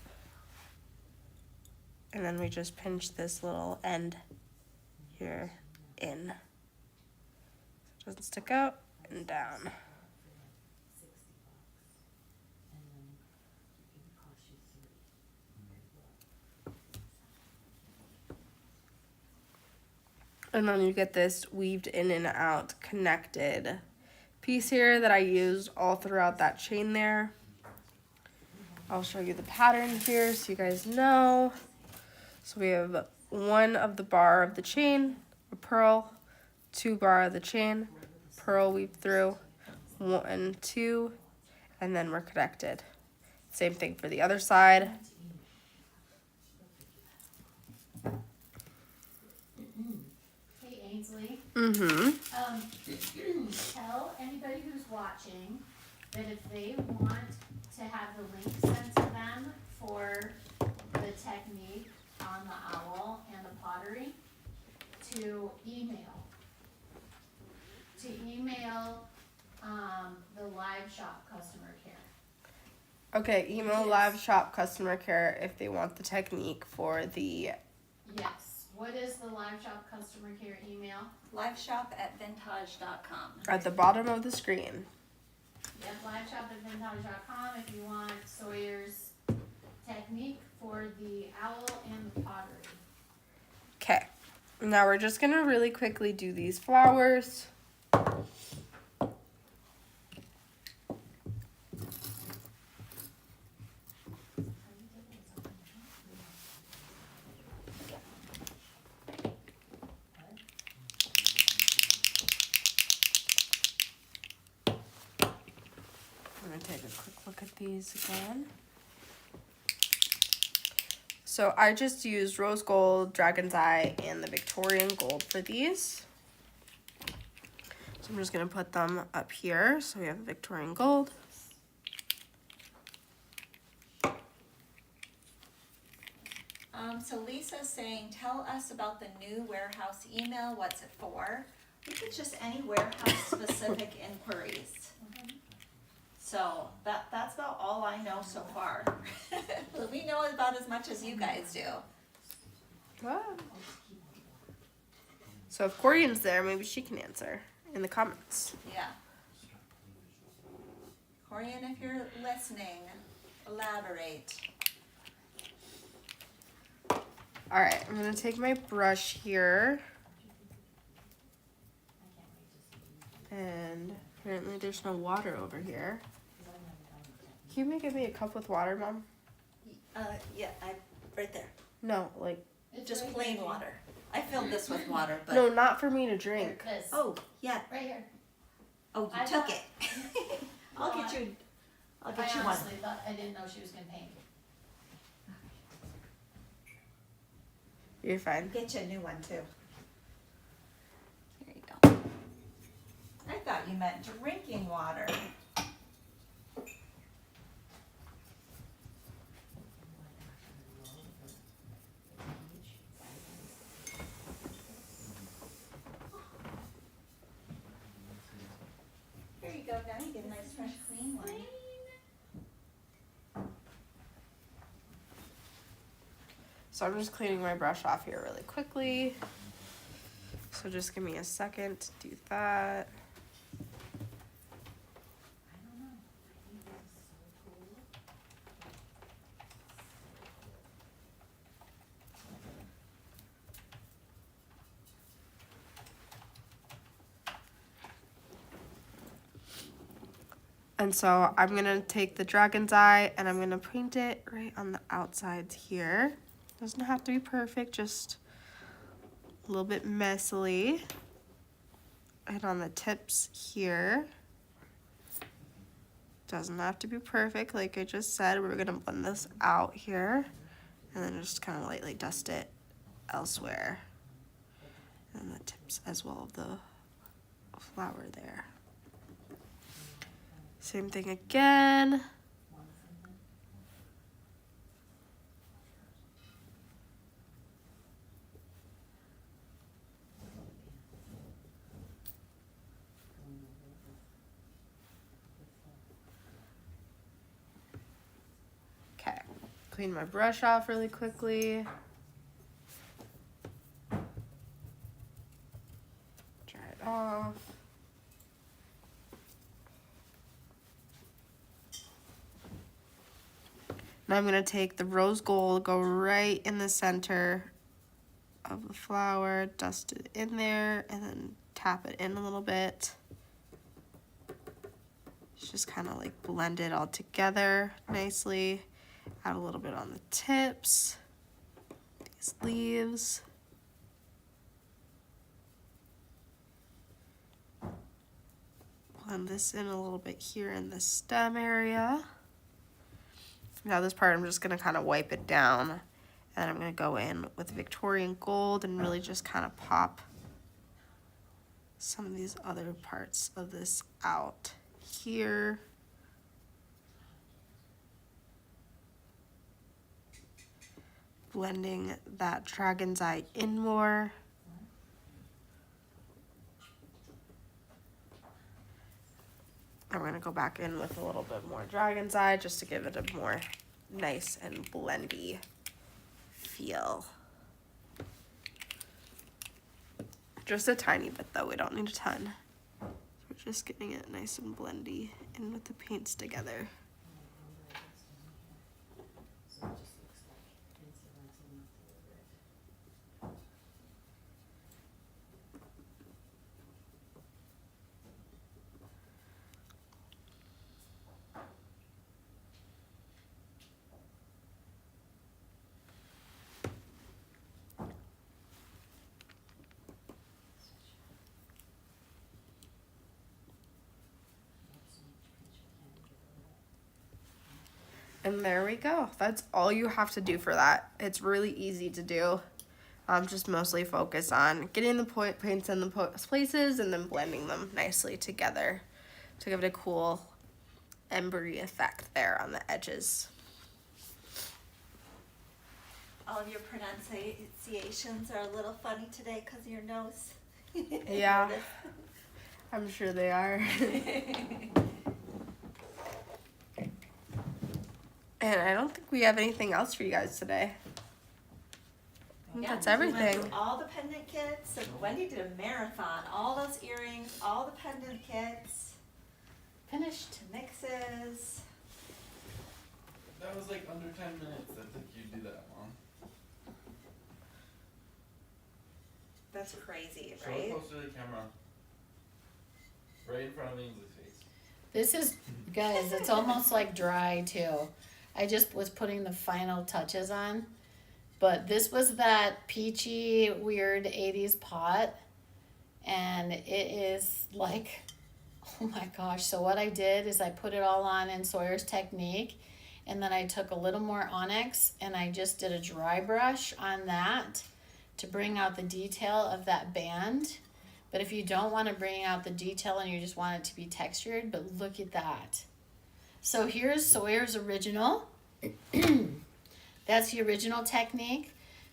And then we just pinch this little end here in. So it doesn't stick out and down. And then you get this weaved in and out connected piece here that I used all throughout that chain there. I'll show you the pattern here so you guys know. So we have one of the bar of the chain, a purl, 2 bar of the chain, purl weave through, 1, 2, and then we're connected. Same thing for the other side. Hey Ainsley, Mm-hmm. tell anybody who's watching that if they want to have the link sent to them for the technique on the owl and the pottery, to email the live shop customer care. Okay, email live shop customer care if they want the technique for the. Yes. What is the live shop customer care email? liveshop@vintage.com. At the bottom of the screen. Yep, liveshop@vintage.com if you want Sawyer's technique for the owl and the pottery. Okay, now we're just gonna really quickly do these flowers. I'm gonna take a quick look at these again. So I just used rose gold, dragon's eye, and the Victorian gold for these. So I'm just gonna put them up here. So we have the Victorian gold. So Lisa's saying, tell us about the new warehouse email. What's it for? I think it's just any warehouse specific inquiries. So that's about all I know so far. We know about as much as you guys do. Wow. So if Corian's there, maybe she can answer in the comments. Yeah. Corian, if you're listening, elaborate. All right, I'm gonna take my brush here. And apparently there's no water over here. Can you give me a cup with water, Mom? Yeah, right there. No, like, It's Just right plain here. water. I filled this with water, but. no, not for me to drink. Here, this. Oh, yeah. Right here. Oh, you I took thought- it. I'll No, get you. I'll I get you one. honestly thought, I didn't know she was gonna paint. You're fine. Get you a new one too. There you go. I thought you meant drinking water. Here you go, now you get a nice fresh clean one. So I'm just cleaning my brush off here really quickly. So just give me a second to do that. And so I'm gonna take the dragon's eye and I'm gonna paint it right on the outsides here. Doesn't have to be perfect, just a little bit messily. And on the tips here. Doesn't have to be perfect, like I just said. We're gonna blend this out here and then just kind of lightly dust it elsewhere. And the tips as well of the flower there. Same thing again. Okay, clean my brush off really quickly. Dry it off. Now I'm gonna take the rose gold, go right in the center of the flower, dust it in there, and then tap it in a little bit. Just kind of like blend it all together nicely. Add a little bit on the tips, these leaves. Blend this in a little bit here in the stem area. Now this part I'm just gonna kind of wipe it down, and I'm gonna go in with Victorian gold and really just kind of pop some of these other parts of this out here. Blending that dragon's eye in more. And we're gonna go back in with a little bit more dragon's eye just to give it a more nice and blendy feel. Just a tiny bit though, we don't need a ton. We're just getting it nice and blendy in with the paints together. And there we go. That's all you have to do for that. It's really easy to do. Just mostly focus on getting the paints in the places and then blending them nicely together to give it a cool embery effect there on the edges. All of your pronunciations are a little funny today because of your nose. Yeah, I'm sure they are. And I don't think we have anything else for you guys today. I think that's We everything. went through all the pendant kits, and Wendy did a marathon. All those earrings, all the pendant kits, Finished. mixes. That was like under 10 minutes. I think you do that long. That's crazy, Show it right? closer to the camera. Right in front of Ainsley's face. This is, guys, it's almost like dry too. I just was putting the final touches on. But this was that peachy, weird 80s pot. And it is like, oh my gosh. So what I did is I put it all on in Sawyer's Technique. And then I took a little more onyx and I just did a dry brush on that to bring out the detail of that band. But if you don't want to bring out the detail and you just want it to be textured, but look at that. So here's Sawyer's original. That's the original technique.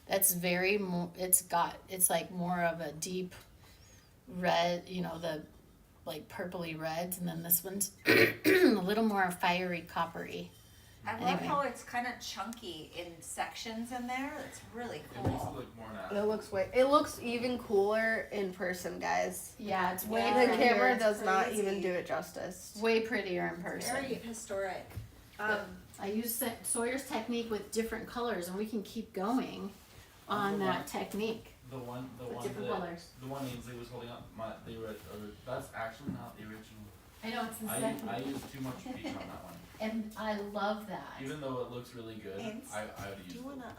That's very, it's like more of a deep red, you know, the like purpley reds. And then this one's a little more fiery coppery. I love Anyway. how it's kind of chunky in sections in there. It's really It makes it cool. look more natural. It looks even cooler in person, guys. Yeah, it's way Yeah. The prettier. camera it's does not crazy. even do it justice. Way prettier in person. Very historic. I use Sawyer's Technique with different colors, and we can keep going on that technique The one with different colors. the one Ainsley was holding up, that's actually not the original. I know it's the I second, used too much peach on that one. and I love that. Even though it looks really good, Ains, I would use Do you wanna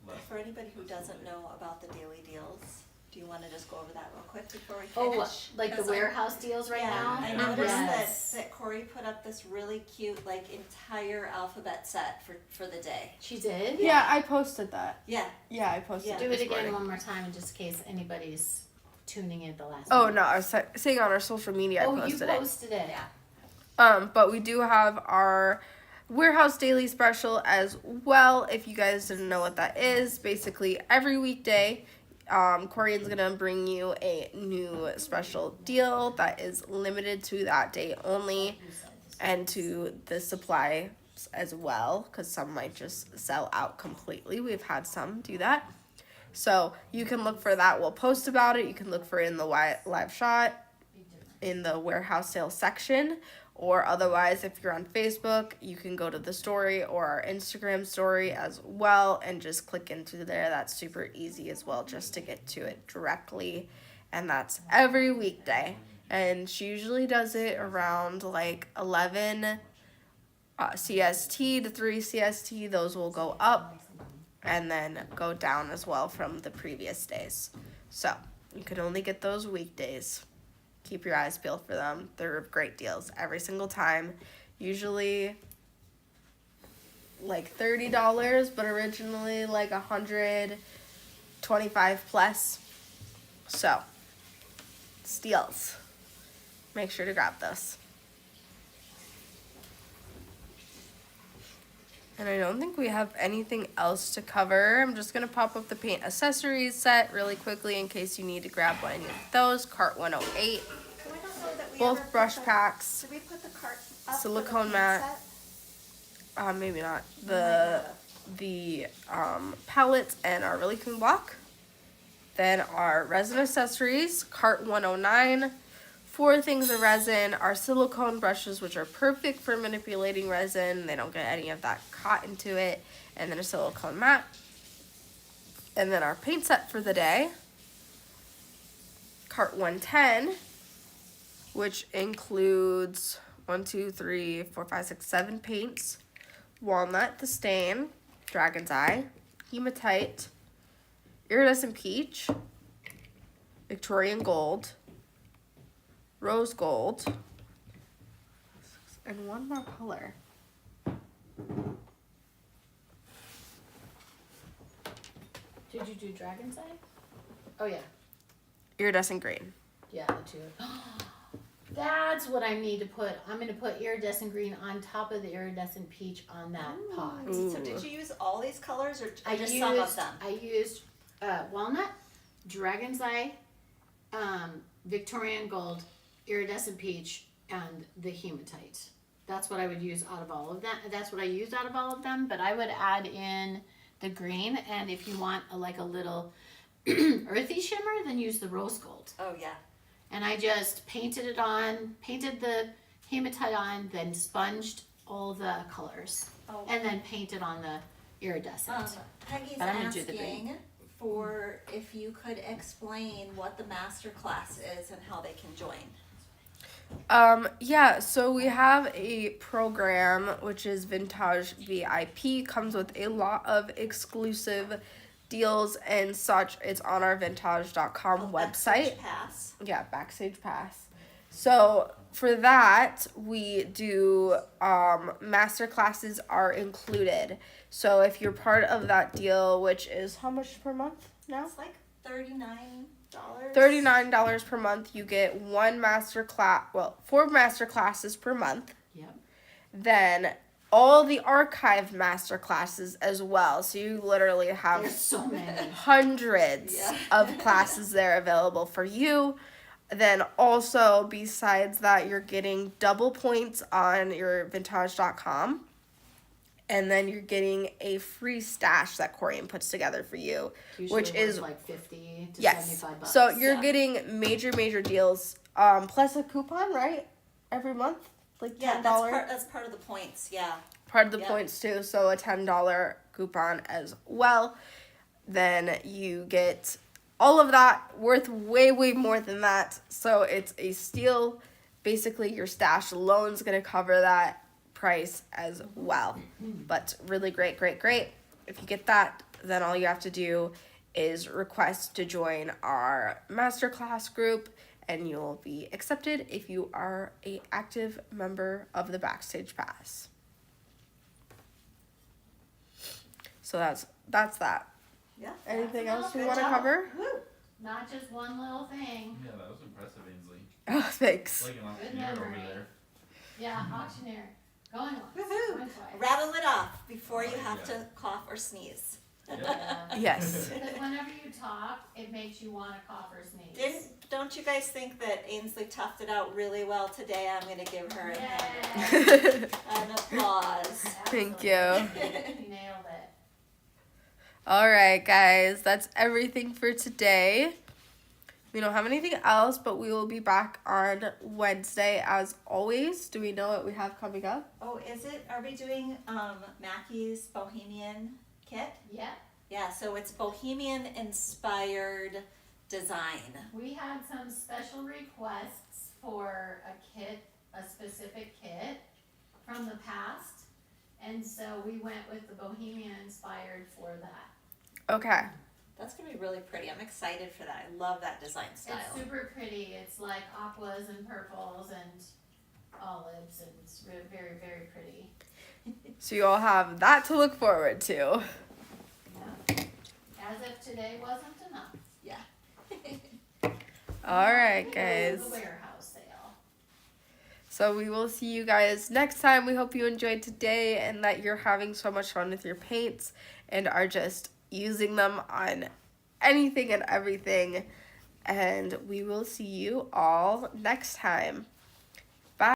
less. for anybody who doesn't know about the daily deals, do you wanna just go over that real quick before we Oh, finish? like the 'Cause warehouse deals right yeah, now? I Yeah. noticed Yes. that Corey put up this really cute, like, entire alphabet set for the day. She did? Yeah, I posted that. Yeah, Yeah, I posted Yeah. it Do it this again morning. one more time, in just in case anybody's tuning in at the last Oh minute. no, I was saying on our social media I Oh, you posted it. posted it. Yeah. But we do have our Warehouse Daily Special as well. If you guys didn't know what that is, basically every weekday, Corian's gonna bring you a new special deal that is limited to that day only, and to the supplies as well, because some might just sell out completely. We've had some do that. So you can look for that. We'll post about it. You can look for it in the live shot in the warehouse sales section, or otherwise if you're on Facebook you can go to the story or our Instagram story as well and just click into there. That's super easy as well, just to get to it directly, and that's every weekday, and she usually does it around like 11 CST to 3 CST. Those will go up and then go down as well from the previous days, so you can only get those weekdays. Keep your eyes peeled for them. They're great deals every single time. Usually like $30, but originally like $125 plus. So, steals. Make sure to grab those. And I don't think we have anything else to cover. I'm just going to pop up the paint accessories set really quickly in case you need to grab one of those. Cart 108. So I don't know that we ever both put brush the- packs, Did we put the cart up for silicone the paint mat, set? maybe not, We might not the have. pallets and our releasing block. Then our resin accessories, cart 109. 4 things of resin, our silicone brushes, which are perfect for manipulating resin. They don't get any of that caught into it. And then a silicone mat. And then our paint set for the day, cart 110, which includes 1, 2, 3, 4, 5, 6, 7 paints. Walnut, the stain, dragon's eye, hematite, iridescent peach, Victorian gold, rose gold, and one more color. Did you do dragon's eye? Oh yeah, Iridescent green. yeah, the two. That's what I need to put. I'm gonna put iridescent green on top of the iridescent peach on that pot. Ooh. So did you use all these colors or I just used some of them? I used walnut, dragon's eye, Victorian gold, iridescent peach, and the hematite. That's what I would use out of all of them. That's what I used out of all of them. But I would add in the green, and if you want a little earthy shimmer, then use the rose gold. Oh yeah. And I just painted the hematite on, then sponged all the colors, Oh. and then painted on the iridescent. Peggy's But I'm gonna do the asking for if you could explain what the master class is and how they can join. Yeah, so we have a program which is Vintage VIP, comes with a lot of exclusive deals and such. It's on our vintage.com website. Backstage Pass. Yeah, Backstage Pass. So for that, we do master classes are included. So if you're part of that deal, which is how much per month now? It's like $39. $39 per month. You get 1 master class, 4 master classes per month. Yep. Then all the archive master classes as well. So you literally have There's so many. hundreds Yeah. of classes there available for you. Then also, besides that, you're getting double points on your vintage.com. And then you're getting a free stash that Corian puts together for you. Usually Which worth is- like 50 to Yes. 75 bucks. So you're Yeah. getting major deals. Plus a coupon, right? Every month? Like $10. Yeah, that's part of the points. Yeah. Part of the Yeah. points too, so a $10 coupon as well. Then you get all of that worth way more than that. So it's a steal. Basically, your stash alone's gonna cover that price as well. But really great. If you get that, then all you have to do is request to join our masterclass group, and you'll be accepted if you are a active member of the Backstage Pass. So that's that. Yeah. Anything That's else we enough. want to Good job. cover? Woo. Not just one little thing. Yeah, that was impressive, Ainsley. Oh, thanks. Like an Good auctioneer over memory. there. Yeah, auctioneer. Going once, Woohoo. going twice. Rattle it off before you Oh, have yeah. to cough or sneeze. Yeah. Yes. Because whenever you talk, it makes you want to cough or sneeze. Don't you guys think that Ainsley toughed it out really well today? I'm gonna give her Yay. an applause. Thank you. Absolutely. You nailed it. All right, guys, that's everything for today. We don't have anything else, but we will be back on Wednesday as always. Do we know what we have coming up? Oh, are we doing Mackie's Bohemian kit? Yeah. Yeah, so it's Bohemian inspired design. We had some special requests for a specific kit from the past. And so we went with the Bohemian inspired for that. Okay. That's gonna be really pretty. I'm excited for that. I love that design style. It's super pretty. It's like aquas and purples and olives, and it's very, very pretty. So you all have that to look forward to. Yeah. As if today wasn't enough. All right, The guys. warehouse sale. So we will see you guys next time. We hope you enjoyed today and that you're having so much fun with your paints and are just using them on anything and everything. And we will see you all next time.